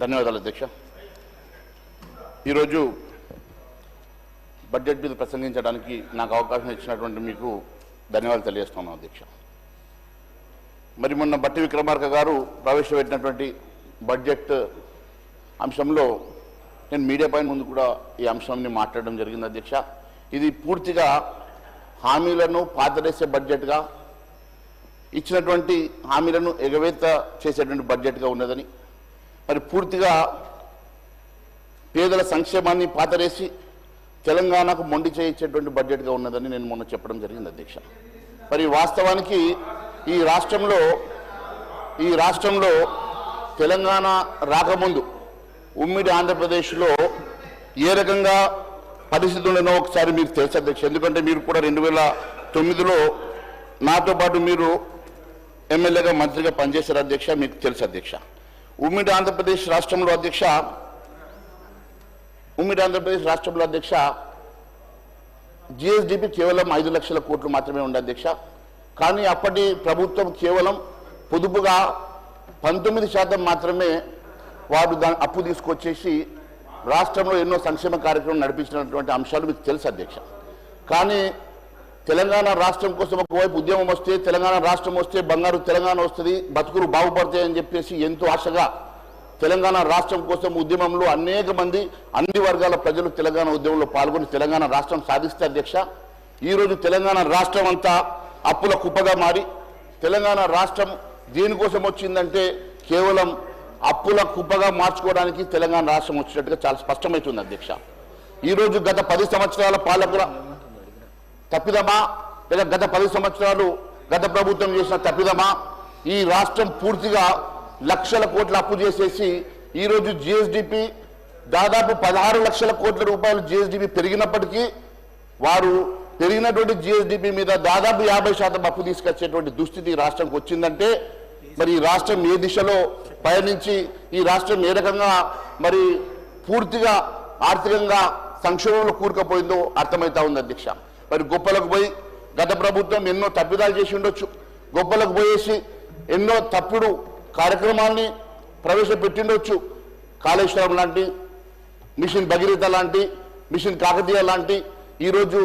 ధన్యవాదాలు అధ్యక్ష. ఈరోజు బడ్జెట్ మీద ప్రసంగించడానికి నాకు అవకాశం ఇచ్చినటువంటి మీకు ధన్యవాదాలు తెలియజేస్తున్నాను అధ్యక్ష. మరి మొన్న బట్టి విక్రమార్క గారు ప్రవేశపెట్టినటువంటి బడ్జెట్ అంశంలో నేను మీడియా పైన ముందు కూడా ఈ అంశాన్ని మాట్లాడడం జరిగింది అధ్యక్ష. ఇది పూర్తిగా హామీలను పాతరేసే బడ్జెట్గా, ఇచ్చినటువంటి హామీలను ఎగవేత చేసేటువంటి బడ్జెట్గా ఉన్నదని, మరి పూర్తిగా పేదల సంక్షేమాన్ని పాతరేసి తెలంగాణకు మొండి చేయించేటువంటి బడ్జెట్గా ఉన్నదని నేను మొన్న చెప్పడం జరిగింది అధ్యక్ష. మరి వాస్తవానికి ఈ రాష్ట్రంలో తెలంగాణ రాకముందు ఉమ్మడి ఆంధ్రప్రదేశ్లో ఏ రకంగా పరిస్థితి ఉండనో ఒకసారి మీకు తెలుసు అధ్యక్ష. ఎందుకంటే మీరు కూడా 2009లో నాతో పాటు మీరు ఎమ్మెల్యేగా మంత్రిగా పనిచేశారు అధ్యక్ష, మీకు తెలుసు అధ్యక్ష. ఉమ్మడి ఆంధ్రప్రదేశ్ రాష్ట్రంలో అధ్యక్ష జిఎస్డిపి కేవలం 5 లక్షల కోట్లు మాత్రమే ఉండే అధ్యక్ష. కానీ అప్పటి ప్రభుత్వం కేవలం పొదుపుగా 19% మాత్రమే వారు దాని అప్పు తీసుకొచ్చేసి రాష్ట్రంలో ఎన్నో సంక్షేమ కార్యక్రమం నడిపించినటువంటి అంశాలు మీకు తెలుసు అధ్యక్ష. కానీ తెలంగాణ రాష్ట్రం కోసం ఒకవైపు ఉద్యమం వస్తే, తెలంగాణ రాష్ట్రం వస్తే బంగారు తెలంగాణ వస్తుంది, బతుకులు బాగుపడతాయని చెప్పేసి ఎంతో ఆశగా తెలంగాణ రాష్ట్రం కోసం ఉద్యమంలో అనేక మంది అన్ని వర్గాల ప్రజలు తెలంగాణ ఉద్యమంలో పాల్గొని తెలంగాణ రాష్ట్రం సాధిస్తే అధ్యక్ష, ఈరోజు తెలంగాణ రాష్ట్రం అంతా అప్పుల కుప్పగా మారి తెలంగాణ రాష్ట్రం దేనికోసం వచ్చిందంటే కేవలం అప్పుల కుప్పగా మార్చుకోవడానికి తెలంగాణ రాష్ట్రం వచ్చినట్టుగా చాలా స్పష్టమవుతుంది అధ్యక్ష. ఈరోజు గత 10 సంవత్సరాల పాలకుల తప్పిదమా, లేదా గత 10 సంవత్సరాలు గత ప్రభుత్వం చేసిన తప్పిదమా, ఈ రాష్ట్రం పూర్తిగా లక్షల కోట్ల అప్పు చేసేసి ఈరోజు జిఎస్డిపి దాదాపు 16 లక్షల కోట్ల రూపాయలు జిఎస్డిపి పెరిగినప్పటికీ వారు పెరిగినటువంటి జిఎస్డిపి మీద దాదాపు 50% అప్పు తీసుకొచ్చేటువంటి దుస్థితి ఈ రాష్ట్రంకి వచ్చిందంటే మరి ఈ రాష్ట్రం ఏ దిశలో పయనించి ఈ రాష్ట్రం ఏ రకంగా మరి పూర్తిగా ఆర్థికంగా సంక్షోభంలో కూరుకుపోయిందో అర్థమవుతా ఉంది అధ్యక్ష. మరి గొప్పలకు పోయి గత ప్రభుత్వం ఎన్నో తప్పిదాలు చేసి ఉండొచ్చు, గొప్పలకు పోయేసి ఎన్నో తప్పుడు కార్యక్రమాల్ని ప్రవేశపెట్టిండొచ్చు. కాళేశ్వరం లాంటి, మిషన్ భగీరథ లాంటి, మిషన్ కాకతీయ లాంటి, ఈరోజు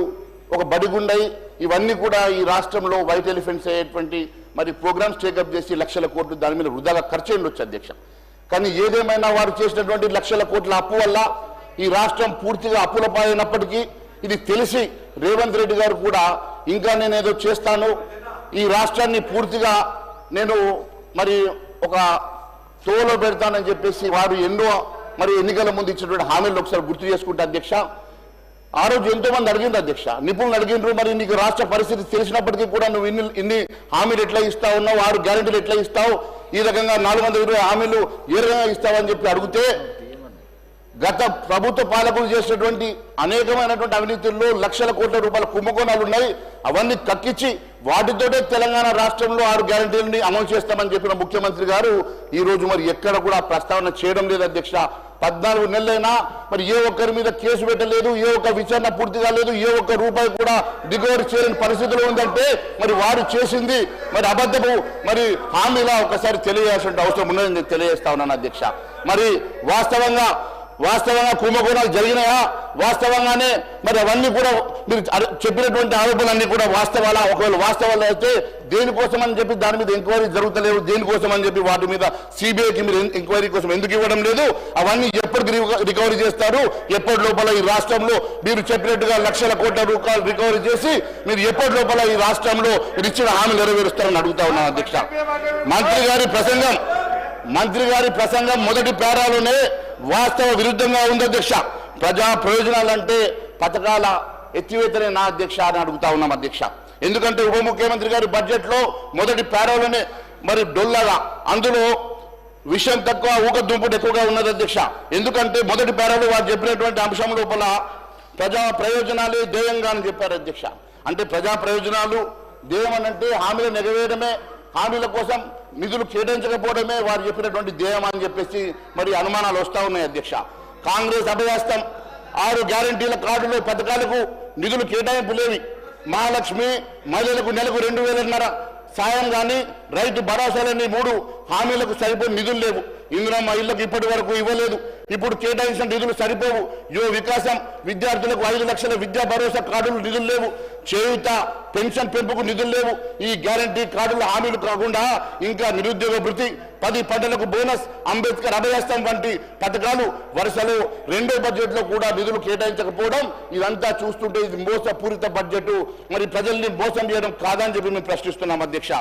ఒక బడిగుండై ఇవన్నీ కూడా ఈ రాష్ట్రంలో వైట్ ఎలిఫెంట్స్ అయ్యేటువంటి మరి ప్రోగ్రామ్స్ టేకప్ చేసి లక్షల కోట్లు దాని మీద వృధాగా ఖర్చు ఉండొచ్చు అధ్యక్ష. కానీ ఏదేమైనా వారు చేసినటువంటి లక్షల కోట్ల అప్పు వల్ల ఈ రాష్ట్రం పూర్తిగా అప్పుల పాలైనప్పటికీ ఇది తెలిసి రేవంత్ రెడ్డి గారు కూడా ఇంకా నేనేదో చేస్తాను, ఈ రాష్ట్రాన్ని పూర్తిగా నేను మరి ఒక తోలో పెడతానని చెప్పేసి వారు ఎన్నో మరి ఎన్నికల ముందు ఇచ్చినటువంటి హామీలు ఒకసారి గుర్తు చేసుకుంటే అధ్యక్ష, ఆ రోజు ఎంతో మంది అడిగింది అధ్యక్ష, నిపుణులు అడిగినారు, మరి నీకు రాష్ట్ర పరిస్థితి తెలిసినప్పటికీ కూడా నువ్వు ఇన్ని హామీలు ఎట్లా ఇస్తావు, 6 గ్యారెంటీలు ఎట్లా ఇస్తావు, ఈ రకంగా 420 హామీలు ఏ రకంగా ఇస్తావని చెప్పి అడిగితే గత ప్రభుత్వ పాలకులు చేసినటువంటి అనేకమైనటువంటి అవినీతుల్లో లక్షల కోట్ల రూపాయల కుంభకోణాలు ఉన్నాయి. అవన్నీ కక్కించి వాటితోటే తెలంగాణ రాష్ట్రంలో 6 గ్యారెంటీలని అమలు చేస్తామని చెప్పిన ముఖ్యమంత్రి గారు ఈ రోజు మరి ఎక్కడ కూడా ప్రస్తావన చేయడం లేదు అధ్యక్ష. 14 నెలలైనా మరి ఏ ఒక్కరి మీద కేసు పెట్టలేదు, ఏ ఒక్క విచారణ పూర్తి కాలేదు, ఏ ఒక్క రూపాయి కూడా రికవరీ చేయని పరిస్థితిలో ఉందంటే మరి వారు చేసింది మరి అబద్ధపు మరి హామీలా ఒకసారి తెలియజేయాల్సిన అవసరం ఉన్నదని నేను తెలియజేస్తా ఉన్నాను అధ్యక్ష. మరి వాస్తవంగా కుంభకోణాలు జరిగినాయా, వాస్తవంగానే మరి అవన్నీ కూడా మీరు చెప్పినటువంటి ఆరోపణలన్నీ కూడా వాస్తవాలా, ఒకవేళ వాస్తవాలు అయితే దేనికోసం అని చెప్పి దాని మీద ఎంక్వైరీ జరుగుతలేవు, దేనికోసం అని చెప్పి వాటి మీద సిబిఐకి మీరు ఎంక్వైరీ కోసం ఎందుకు ఇవ్వడం లేదు, అవన్నీ ఎప్పటికి రికవరీ చేస్తారు, ఎప్పటి లోపల ఈ రాష్ట్రంలో మీరు చెప్పినట్టుగా లక్షల కోట్ల రూపాయలు రికవరీ చేసి మీరు ఎప్పటి లోపల ఈ రాష్ట్రంలో మీరు ఇచ్చిన హామీలు నెరవేరుస్తారని అడుగుతా ఉన్నాను అధ్యక్ష. మంత్రి గారి ప్రసంగం మొదటి పేరాలోనే వాస్తవ విరుద్ధంగా ఉంది అధ్యక్ష. ప్రజా ప్రయోజనాలంటే పథకాల ఎత్తివేతనే నా అధ్యక్ష అని అడుగుతా ఉన్నాం అధ్యక్ష. ఎందుకంటే ఉప ముఖ్యమంత్రి గారి బడ్జెట్లో మొదటి పేరాలోనే మరి డొల్లగా అందులో విషయం తక్కువ ఊకదుంపుడు ఎక్కువగా ఉన్నది అధ్యక్ష. ఎందుకంటే మొదటి పేరాలో వారు చెప్పినటువంటి అంశం లోపల ప్రజా ప్రయోజనాలే ధ్యేయంగా అని చెప్పారు అధ్యక్ష. అంటే ప్రజా ప్రయోజనాలు ధ్యేయం అనంటే హామీలు నెరవేయడమే, హామీల కోసం నిధులు కేటాయించకపోవడమే వారు చెప్పినటువంటి ధ్యేయం అని చెప్పేసి మరి అనుమానాలు వస్తూ ఉన్నాయి అధ్యక్ష. కాంగ్రెస్ అభయాస్తం 6 గ్యారెంటీల కార్డులో పథకాలకు నిధులు కేటాయింపు లేవి. మహాలక్ష్మి మహిళలకు నెలకు 2,000 సాయం కానీ రైతు భరోసాలని 3 హామీలకు సరిపోయిన నిధులు లేవు. ఇందిరమ్మ ఇళ్లకు ఇప్పటి వరకు ఇవ్వలేదు. ఇప్పుడు కేటాయించిన నిధులు సరిపోవు. యువ వికాసం విద్యార్థులకు 5 లక్షల విద్యా భరోసా కార్డులు నిధులు లేవు. చేయూత పెన్షన్ పెంపుకు నిధులు లేవు. ఈ గ్యారంటీ కార్డుల హామీలు కాకుండా ఇంకా నిరుద్యోగ భృతి, 10 పంటలకు బోనస్, అంబేద్కర్ అభయహస్తం వంటి పథకాలు వరుసలో రెండో బడ్జెట్ లో కూడా నిధులు కేటాయించకపోవడం ఇదంతా చూస్తుంటే ఇది మోసపూరిత బడ్జెట్. మరి ప్రజల్ని మోసం చేయడం కాదని చెప్పి మేము ప్రశ్నిస్తున్నాం అధ్యక్ష.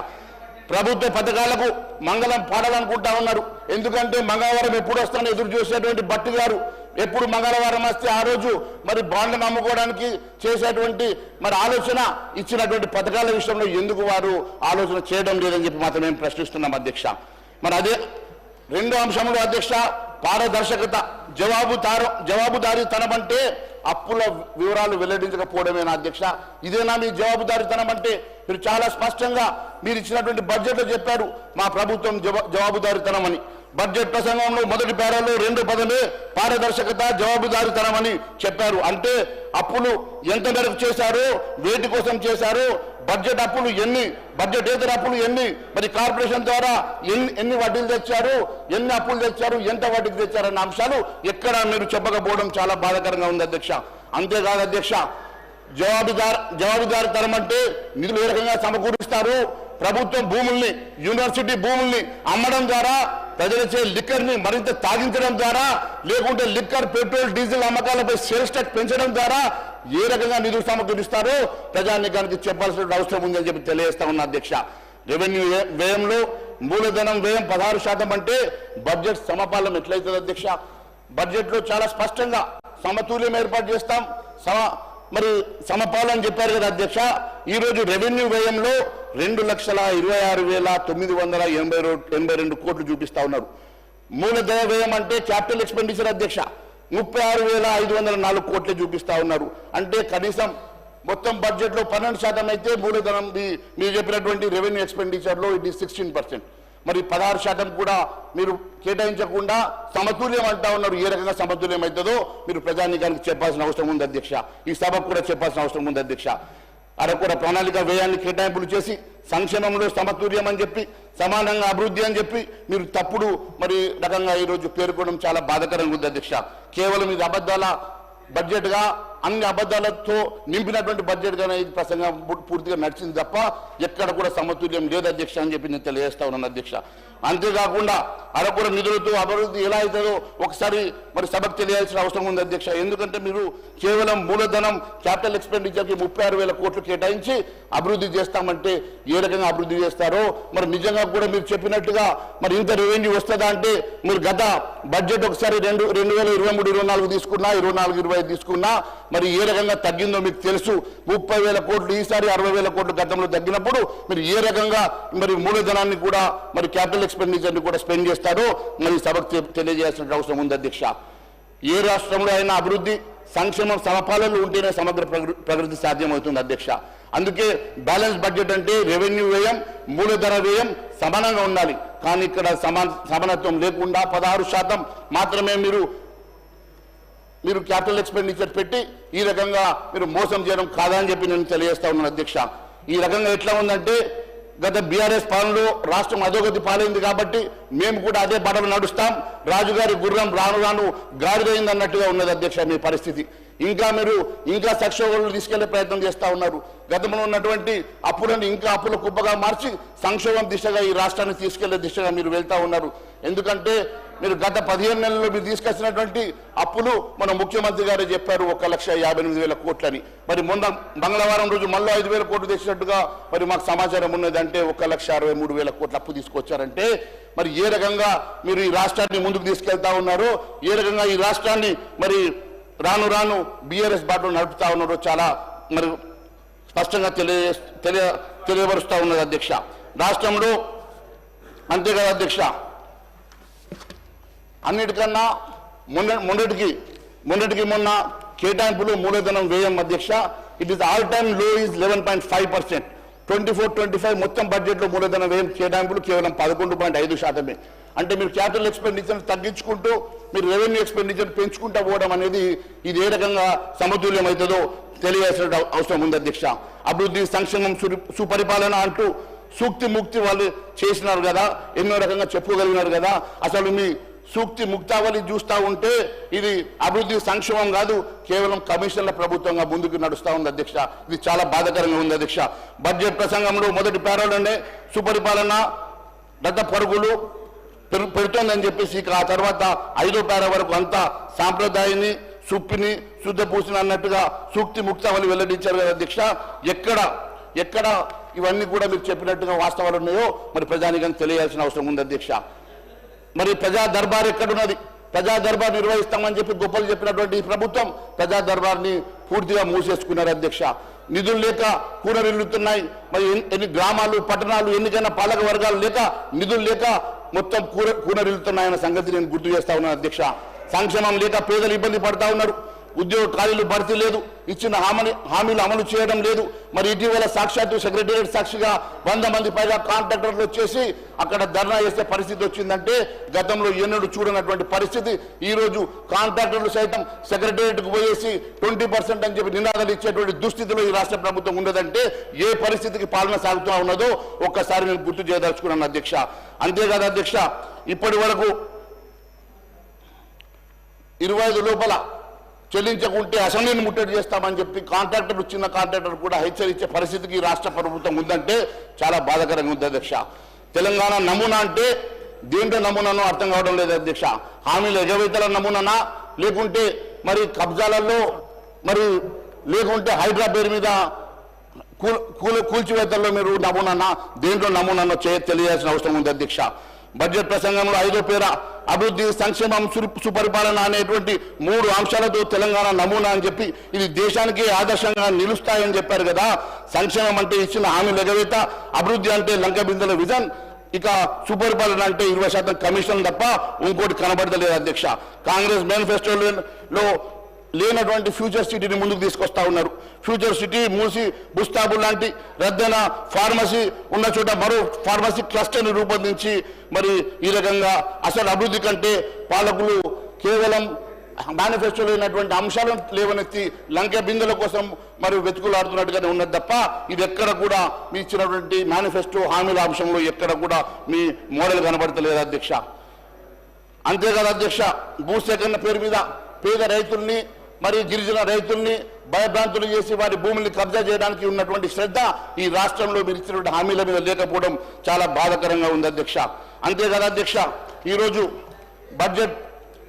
ప్రభుత్వ పథకాలకు మంగళం పాడాలనుకుంటా ఉన్నారు. ఎందుకంటే మంగళవారం ఎప్పుడు వస్తానో ఎదురు చూసేటువంటి భట్టి గారు ఎప్పుడు మంగళవారం వస్తే ఆ రోజు మరి బాండ్లను అమ్ముకోవడానికి చేసేటువంటి మరి ఆలోచన ఇచ్చినటువంటి పథకాల విషయంలో ఎందుకు వారు ఆలోచన చేయడం లేదని చెప్పి మాత్రం మేము ప్రశ్నిస్తున్నాం అధ్యక్ష. మరి అదే రెండో అంశంలో అధ్యక్ష పారదర్శకత, జవాబుదారీతనం అంటే అప్పుల వివరాలు వెల్లడించకపోవడమేనా అధ్యక్ష? ఇదేనా మీ జవాబుదారీతనం అంటే? మీరు చాలా స్పష్టంగా మీరు ఇచ్చినటువంటి బడ్జెట్లో చెప్పారు మా ప్రభుత్వం జవాబుదారీతనం అని. బడ్జెట్ ప్రసంగంలో మొదటి పేరాలో 2 పదమే పారదర్శకత, జవాబుదారీతనం అని చెప్పారు. అంటే అప్పులు ఎంత మేరకు చేశారో, వేటి కోసం చేశారో, బడ్జెట్ అప్పులు ఎన్ని, బడ్జెటేతర అప్పులు ఎన్ని, మరి కార్పొరేషన్ ద్వారా ఎన్ని వడ్డీలు తెచ్చారు, ఎన్ని అప్పులు తెచ్చారు, ఎంత వడ్డీకి తెచ్చారన్న అంశాలు ఎక్కడ మీరు చెప్పకపోవడం చాలా బాధాకరంగా ఉంది అధ్యక్ష. అంతేకాదు అధ్యక్ష, జవాబుదారీతనం అంటే నిధులు ఏ రకంగా సమకూరుస్తారు? ప్రభుత్వం భూముల్ని, యూనివర్సిటీ భూముల్ని అమ్మడం ద్వారా, ప్రజలచే లిక్కర్ని మరింత తాగించడం ద్వారా, లేకుంటే లిక్కర్, పెట్రోల్, డీజిల్ అమ్మకాలపై సేల్స్ ట్యాక్స్ పెంచడం ద్వారా ఏ రకంగా నిధులు సమకూరుస్తారో ప్రజానీకానికి చెప్పాల్సిన అవసరం ఉందని చెప్పి తెలియజేస్తా ఉన్నా అధ్యక్ష. రెవెన్యూ వ్యయంలో మూలధనం వ్యయం 16% అంటే బడ్జెట్ సమపాలన ఎట్లయితుంది అధ్యక్ష? బడ్జెట్ లో చాలా స్పష్టంగా సమతుల్యం ఏర్పాటు చేస్తాం, మరి సమపాలన చెప్పారు కదా అధ్యక్ష. ఈ రోజు రెవెన్యూ వ్యయంలో 2,26,982 కోట్లు చూపిస్తా ఉన్నారు. మూలధన వ్యయం అంటే క్యాపిటల్ ఎక్స్పెండిచర్ అధ్యక్ష 36,504 కోట్లు చూపిస్తా ఉన్నారు. అంటే కనీసం మొత్తం బడ్జెట్ లో 12% అయితే మూలధనం మీరు చెప్పినటువంటి రెవెన్యూ ఎక్స్పెండిచర్ లో ఇది 16%. మరి 16% కూడా మీరు కేటాయించకుండా సమతుల్యం అంటా ఉన్నారు. ఏ రకంగా సమతుల్యం అవుతుందో మీరు ప్రజానీకానికి చెప్పాల్సిన అవసరం ఉంది అధ్యక్ష. ఈ సభకు కూడా చెప్పాల్సిన అవసరం ఉంది అధ్యక్ష. అరకొర ప్రణాళిక వ్యయాన్ని కేటాయింపులు చేసి సంక్షేమంలో సమతుల్యం అని చెప్పి, సమానంగా అభివృద్ధి అని చెప్పి మీరు తప్పుడు మరి రకంగా ఈరోజు పేర్కొనడం చాలా బాధాకరంగా ఉంది అధ్యక్ష. కేవలం ఇది అబద్ధాల బడ్జెట్ గా, అన్ని అబద్ధాలతో నింపినటువంటి బడ్జెట్ గానే ఇది ప్రసంగం పూర్తిగా నడిచింది తప్ప ఎక్కడ కూడా సమతుల్యం లేదు అధ్యక్ష అని చెప్పి నేను తెలియజేస్తా ఉన్నాను అధ్యక్ష. అంతేకాకుండా అరకొర నిధులతో అభివృద్ధి ఎలా అవుతుందో ఒకసారి మరి సభకు తెలియాల్సిన అవసరం ఉంది అధ్యక్ష. ఎందుకంటే మీరు కేవలం మూలధనం క్యాపిటల్ ఎక్స్పెండిచర్కి 36,000 కోట్లు కేటాయించి అభివృద్ధి చేస్తామంటే ఏ రకంగా అభివృద్ధి చేస్తారో మరి నిజంగా కూడా మీరు చెప్పినట్టుగా మరి ఇంత రెవెన్యూ వస్తుందా అంటే మీరు గత బడ్జెట్ ఒకసారి 2023-24 తీసుకున్నా, 24-25 తీసుకున్నా మరి ఏ రకంగా తగ్గిందో మీకు తెలుసు. 30,000 కోట్లు ఈసారి 60,000 కోట్లు గతంలో తగ్గినప్పుడు మీరు ఏ రకంగా మరి మూలధనాన్ని కూడా మరి క్యాపిటల్ ఎక్స్పెండిచర్ ని కూడా స్పెండ్ చేస్తారో మరి సభకు తెలియజేయాల్సిన అవసరం ఉంది అధ్యక్ష. ఏ రాష్ట్రంలో అయినా అభివృద్ధి, సంక్షేమం సమపాలనలు ఉంటేనే సమగ్ర ప్రగతి సాధ్యమవుతుంది అధ్యక్ష. అందుకే బ్యాలెన్స్ బడ్జెట్ అంటే రెవెన్యూ వ్యయం, మూలధన వ్యయం సమానంగా ఉండాలి. కానీ ఇక్కడ సమానత్వం లేకుండా 16% మాత్రమే మీరు క్యాపిటల్ ఎక్స్పెండిచర్ పెట్టి ఈ రకంగా మీరు మోసం చేయడం కాదని చెప్పి నేను తెలియజేస్తా ఉన్నాను అధ్యక్ష. ఈ రకంగా ఎట్లా ఉందంటే గత బీఆర్ఎస్ పాలనలో రాష్ట్రం అధోగతి పాలైంది కాబట్టి మేము కూడా అదే బాటలో నడుస్తాం, రాజుగారి గుర్రం రాను రాను గాడిదైంది అన్నట్టుగా ఉన్నది అధ్యక్ష మీ పరిస్థితి. ఇంకా సంక్షోభంలో తీసుకెళ్లే ప్రయత్నం చేస్తా ఉన్నారు. గతంలో ఉన్నటువంటి అప్పులను ఇంకా అప్పుల కుప్పగా మార్చి సంక్షోభం దిశగా ఈ రాష్ట్రాన్ని తీసుకెళ్లే దిశగా మీరు వెళ్తా ఉన్నారు. ఎందుకంటే మీరు గత 15 నెలల్లో మీరు తీసుకొచ్చినటువంటి అప్పులు మన ముఖ్యమంత్రి గారు చెప్పారు 1,58,000 కోట్లని. మరి మొన్న మంగళవారం రోజు మళ్ళీ 5,000 కోట్లు తెచ్చినట్టుగా మరి మాకు సమాచారం ఉన్నది. అంటే 1,63,000 కోట్ల అప్పు తీసుకొచ్చారంటే మరి ఏ రకంగా మీరు ఈ రాష్ట్రాన్ని ముందుకు తీసుకెళ్తా ఉన్నారో, ఏ రకంగా ఈ రాష్ట్రాన్ని మరి రాను రాను బీఆర్ఎస్ బాటలో నడుపుతా ఉన్నారో చాలా మరి స్పష్టంగా తెలియపరుస్తూ ఉన్నది అధ్యక్ష. రాష్ట్రంలో అంతే కదా అధ్యక్ష, అన్నిటికన్నా మొన్నటికి మొన్న కేటాయింపులు మూలధనం వ్యయం అధ్యక్ష ఇట్ ఈస్ ఆల్ టైమ్ లో ఈజ్ 11.5%. 24-25 మొత్తం బడ్జెట్లో మూలధన వ్యయం కేటాయింపులు కేవలం 11.5%. అంటే మీరు క్యాపిటల్ ఎక్స్పెండిచర్ తగ్గించుకుంటూ మీరు రెవెన్యూ ఎక్స్పెండిచర్ పెంచుకుంటూ పోవడం అనేది ఇది ఏ రకంగా సమతుల్యం అవుతుందో తెలియాల్సిన అవసరం ఉంది అధ్యక్ష. అభివృద్ధి, సంక్షేమం, సుపరిపాలన అంటూ సూక్తి ముక్తి వాళ్ళు చేసినారు కదా, ఎన్నో రకంగా చెప్పుకోగలిగినారు కదా. అసలు మీ సూక్తి ముక్తావళి చూస్తూ ఉంటే ఇది అభివృద్ధి సంక్షేమం కాదు, కేవలం కమిషన్ల ప్రభుత్వంగా ముందుకు నడుస్తూ ఉంది అధ్యక్ష. ఇది చాలా బాధాకరంగా ఉంది అధ్యక్ష. బడ్జెట్ ప్రసంగంలో మొదటి పేరాలోనే సుపరిపాలన గత పరుగులు పెడుతోందని చెప్పేసి ఆ తర్వాత 5వ పేరా వరకు అంతా సాంప్రదాయాన్ని సుప్పిని శుద్ధ పూసిన అన్నట్టుగా సూక్తి ముక్తావళి వెల్లడించారు కదా అధ్యక్ష. ఎక్కడ ఇవన్నీ కూడా మీరు చెప్పినట్టుగా వాస్తవాలు ఉన్నాయో మరి ప్రజానికానికి తెలియాల్సిన అవసరం ఉంది అధ్యక్ష. మరి ప్రజా దర్బార్ ఎక్కడున్నది? ప్రజా దర్బార్ నిర్వహిస్తామని చెప్పి గొప్పలు చెప్పినటువంటి ఈ ప్రభుత్వం ప్రజా దర్బార్ని పూర్తిగా మూసేసుకున్నారు అధ్యక్ష. నిధులు లేక కూనరిల్లుతున్నాయి. మరి ఎన్ని గ్రామాలు పట్టణాలు ఎన్నికైనా పాలక వర్గాలు లేక నిధులు లేక మొత్తం కూనరిల్లుతున్నాయన్న సంగతి నేను గుర్తు చేస్తా ఉన్నాను అధ్యక్ష. సంక్షేమం లేక పేదలు ఇబ్బంది పడతా ఉన్నారు. ఉద్యోగ ఖాళీలు భర్తీ లేదు, ఇచ్చిన హామీలు అమలు చేయడం లేదు. మరి ఇటీవల సాక్షాత్తు సెక్రటేరియట్ సాక్షిగా 100 మంది పైగా కాంట్రాక్టర్లు వచ్చేసి అక్కడ ధర్నా చేసే పరిస్థితి వచ్చిందంటే గతంలో ఎన్నడూ చూడనటువంటి పరిస్థితి. ఈ రోజు కాంట్రాక్టర్లు సైతం సెక్రటేరియట్కు పోయేసి 20% అని చెప్పి నినాదాలు ఇచ్చేటువంటి దుస్థితిలో ఈ రాష్ట్ర ప్రభుత్వం ఉన్నదంటే ఏ పరిస్థితికి పాలన సాగుతూ ఉన్నదో ఒక్కసారి నేను గుర్తు చేయదలుచుకున్నాను అధ్యక్ష. అంతేకాదు అధ్యక్ష, ఇప్పటి వరకు 25 లోపల చెల్లించకుంటే అసెంబ్లీని ముట్టడి చేస్తామని చెప్పి కాంట్రాక్టర్లు చిన్న కాంట్రాక్టర్ కూడా హెచ్చరించే పరిస్థితికి రాష్ట్ర ప్రభుత్వం ఉందంటే చాలా బాధాకరంగా ఉంది అధ్యక్ష. తెలంగాణ నమూనా అంటే దేంట్లో నమూనానో అర్థం కావడం లేదు అధ్యక్ష. హామీల ఎగవేతల నమూనానా, లేకుంటే మరి కబ్జాలలో, మరి లేకుంటే హైడ్రా పేరు మీద కూల్చివేతల్లో మీరు నమూనానా, దేంట్లో నమూనానో తెలియాల్సిన అవసరం ఉంది అధ్యక్ష. బడ్జెట్ ప్రసంగంలో 5వ పేర అభివృద్ధి సంక్షేమం సుపరిపాలన అనేటువంటి 3 అంశాలతో తెలంగాణ నమూనా అని చెప్పి ఇది దేశానికి ఆదర్శంగా నిలుస్తాయని చెప్పారు కదా. సంక్షేమం అంటే ఇచ్చిన హామీలు ఎగవేత, అభివృద్ధి అంటే లంక బిందెల విజన్, ఇక సుపరిపాలన అంటే 20% కమిషన్ తప్ప ఇంకోటి కనబడతలేదు అధ్యక్ష. కాంగ్రెస్ మేనిఫెస్టోలో లేనటువంటి ఫ్యూచర్ సిటీని ముందుకు తీసుకొస్తా ఉన్నారు. ఫ్యూచర్ సిటీ మూసి బుస్తాబు లాంటి రద్దన ఫార్మసీ ఉన్న చోట మరో ఫార్మసీ క్లస్టర్ని రూపొందించి మరి ఈ రకంగా అసలు అభివృద్ధి కంటే పాలకులు కేవలం మేనిఫెస్టోలో అయినటువంటి అంశాలను లేవనెత్తి లంక బిందెల కోసం మరి వెతుకులాడుతున్నట్టుగానే ఉన్నది తప్ప ఇది ఎక్కడ కూడా మీ ఇచ్చినటువంటి మేనిఫెస్టో హామీల అంశంలో ఎక్కడ కూడా మీ మోడల్ కనబడతలేదు అధ్యక్ష. అంతేకాదు అధ్యక్ష, భూసేకరణ పేరు మీద పేద రైతుల్ని మరి గిరిజన రైతుల్ని భయభ్రాంతులు చేసి వారి భూముల్ని కబ్జా చేయడానికి ఉన్నటువంటి శ్రద్ధ ఈ రాష్ట్రంలో మీరు ఇచ్చినటువంటి హామీల మీద లేకపోవడం చాలా బాధాకరంగా ఉంది అధ్యక్ష. అంతేకాదు అధ్యక్ష, ఈరోజు బడ్జెట్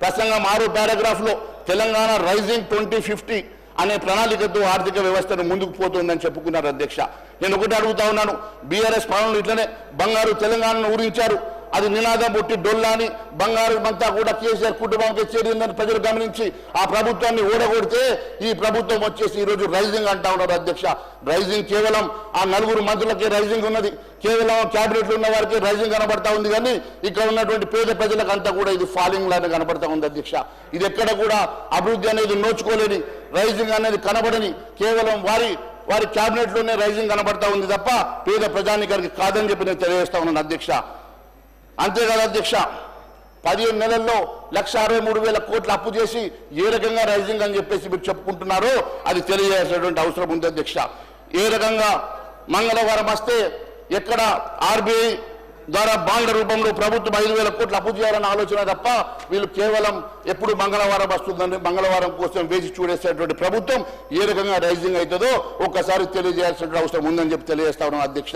ప్రసంగం 6వ పారాగ్రాఫ్లో తెలంగాణ రైజింగ్ 2050 అనే ప్రణాళికతో ఆర్థిక వ్యవస్థను ముందుకు పోతుందని చెప్పుకున్నారు అధ్యక్ష. నేను ఒకటి అడుగుతా ఉన్నాను, బీఆర్ఎస్ పాలనలు ఇట్లనే బంగారు తెలంగాణను ఊరించారు. అది నినాదం పుట్టి డొల్లాని బంగారు అంతా కూడా కేసీఆర్ కుటుంబానికి చేరిందని ప్రజలు గమనించి ఆ ప్రభుత్వాన్ని ఓడగొడితే ఈ ప్రభుత్వం వచ్చేసి ఈరోజు రైజింగ్ అంటా ఉన్నారు అధ్యక్ష. రైజింగ్ కేవలం ఆ 4 మంత్రులకే రైజింగ్ ఉన్నది, కేవలం క్యాబినెట్లో ఉన్న వారికి రైజింగ్ కనబడతా ఉంది. కానీ ఇక్కడ ఉన్నటువంటి పేద ప్రజలకు అంతా కూడా ఇది ఫాలింగ్ లాగా కనబడతా ఉంది అధ్యక్ష. ఇది ఎక్కడ కూడా అభివృద్ధి అనేది నోచుకోలేని, రైజింగ్ అనేది కనబడని, కేవలం వారి క్యాబినెట్లోనే రైజింగ్ కనబడతా ఉంది తప్ప పేద ప్రజానికానికి కాదని చెప్పి నేను తెలియజేస్తా ఉన్నాను అధ్యక్ష. అంతేకాదు అధ్యక్ష, 15 నెలల్లో 1,63,000 కోట్లు అప్పు చేసి ఏ రకంగా రైజింగ్ అని చెప్పేసి మీరు చెప్పుకుంటున్నారో అది తెలియజేసినటువంటి అవసరం ఉంది అధ్యక్ష. ఏ రకంగా మంగళవారం వస్తే ఎక్కడ ఆర్బీఐ ద్వారా బాండ్ల రూపంలో ప్రభుత్వం 5,000 కోట్లు అప్పు చేయాలన్న ఆలోచన తప్ప వీళ్ళు కేవలం ఎప్పుడు మంగళవారం వస్తుందని మంగళవారం కోసం వేచి చూడేసేటువంటి ప్రభుత్వం ఏ రకంగా రైజింగ్ అవుతుందో ఒక్కసారి తెలియజేయాల్సిన అవసరం ఉందని చెప్పి తెలియజేస్తా ఉన్నాం అధ్యక్ష.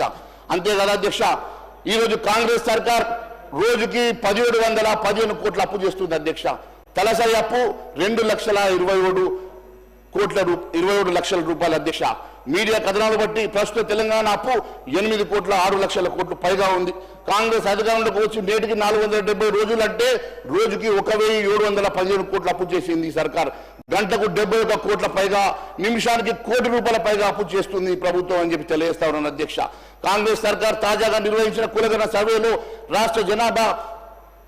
అంతేకాదు అధ్యక్ష, ఈరోజు కాంగ్రెస్ సర్కార్ రోజుకి 1,715 కోట్ల అప్పు చేస్తుంది అధ్యక్ష. తలసరి అప్పు 2,27 లక్షల రూపాయలు అధ్యక్ష. మీడియా కథనాలు బట్టి ప్రస్తుత తెలంగాణ అప్పు 8,06,00,000 కోట్లు పైగా ఉంది. కాంగ్రెస్ అధికారంలోకి వచ్చి నేటికి 470 రోజులు అంటే రోజుకి 1,715 కోట్ల అప్పు చేసింది ఈ సర్కార్. గంటకు 71 కోట్ల పైగా, నిమిషానికి ₹1 కోటి పైగా అప్పు చేస్తుంది ఈ ప్రభుత్వం అని చెప్పి తెలియజేస్తా ఉన్నాను అధ్యక్ష. కాంగ్రెస్ సర్కార్ తాజాగా నిర్వహించిన కులగణ సర్వేలో రాష్ట్ర జనాభా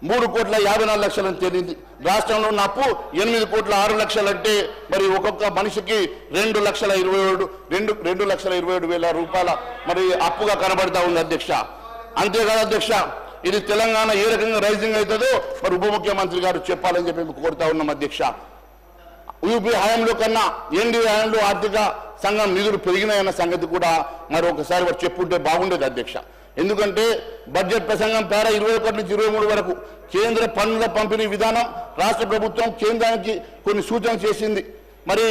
3,54,00,000 తేలింది. రాష్ట్రంలో ఉన్న అప్పు 8,06,00,000 అంటే మరి ఒక్కొక్క మనిషికి 2,27,000 రూపాయల మరి అప్పుగా కనబడతా ఉంది అధ్యక్ష. అంతేకాదు అధ్యక్ష, ఇది తెలంగాణ ఏ రకంగా రైజింగ్ అవుతుందో మరి ఉప ముఖ్యమంత్రి గారు చెప్పాలని చెప్పి మేము కోరుతా ఉన్నాం అధ్యక్ష. యూపీ హయాంలో కన్నా ఎన్డీఏ హయాంలో ఆర్థిక సంఘం నిధులు పెరిగినాయన్న సంగతి కూడా మరి ఒకసారి వారు చెప్పుంటే బాగుండేది అధ్యక్ష. ఎందుకంటే బడ్జెట్ ప్రసంగం పేరా 21 నుంచి 23 వరకు కేంద్ర పన్నుల పంపిణీ విధానం రాష్ట్ర ప్రభుత్వం కేంద్రానికి కొన్ని సూచనలు చేసింది. మరి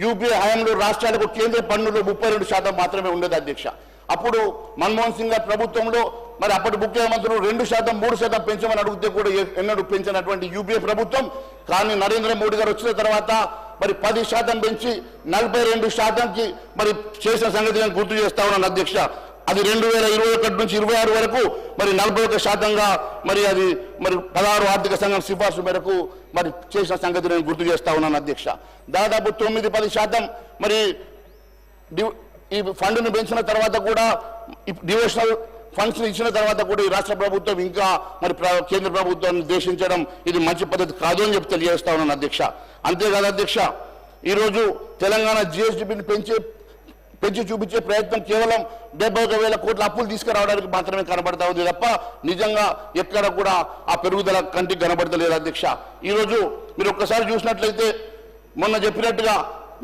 యూపీఏ హయాంలో రాష్ట్రాలకు కేంద్ర పన్నులు 32% మాత్రమే ఉండేది అధ్యక్ష. అప్పుడు మన్మోహన్ సింగ్ గారి ప్రభుత్వంలో మరి అప్పటి ముఖ్యమంత్రులు 2%, 3% పెంచమని అడిగితే కూడా ఎన్నడూ పెంచినటువంటి యూపీఏ ప్రభుత్వం కానీ నరేంద్ర మోడీ గారు వచ్చిన తర్వాత మరి 10% పెంచి 42%కి మరి చేసిన సంగతి నేను గుర్తు చేస్తా ఉన్నాను అధ్యక్ష. అది 2021 నుంచి 26 వరకు మరి 41%గా మరి అది మరి 16 ఆర్థిక సంఘం సిఫార్సు మేరకు మరి చేసిన సంగతి నేను గుర్తు చేస్తా ఉన్నాను అధ్యక్ష. దాదాపు 9-10% మరి ఈ ఫండ్ను పెంచిన తర్వాత కూడా డివోషనల్ ఫండ్స్ ఇచ్చిన తర్వాత కూడా ఈ రాష్ట్ర ప్రభుత్వం ఇంకా మరి కేంద్ర ప్రభుత్వాన్ని దేశించడం ఇది మంచి పద్ధతి కాదు అని చెప్పి తెలియజేస్తా ఉన్నాను అధ్యక్ష. అంతేకాదు అధ్యక్ష, ఈరోజు తెలంగాణ జిఎస్డిపిని పెంచి చూపించే ప్రయత్నం కేవలం 71,000 కోట్ల అప్పులు తీసుకురావడానికి మాత్రమే కనబడతా ఉంది తప్ప నిజంగా ఎక్కడ కూడా ఆ పెరుగుదల కంటికి కనబడతలేదు అధ్యక్ష. ఈరోజు మీరు ఒక్కసారి చూసినట్లయితే మొన్న చెప్పినట్టుగా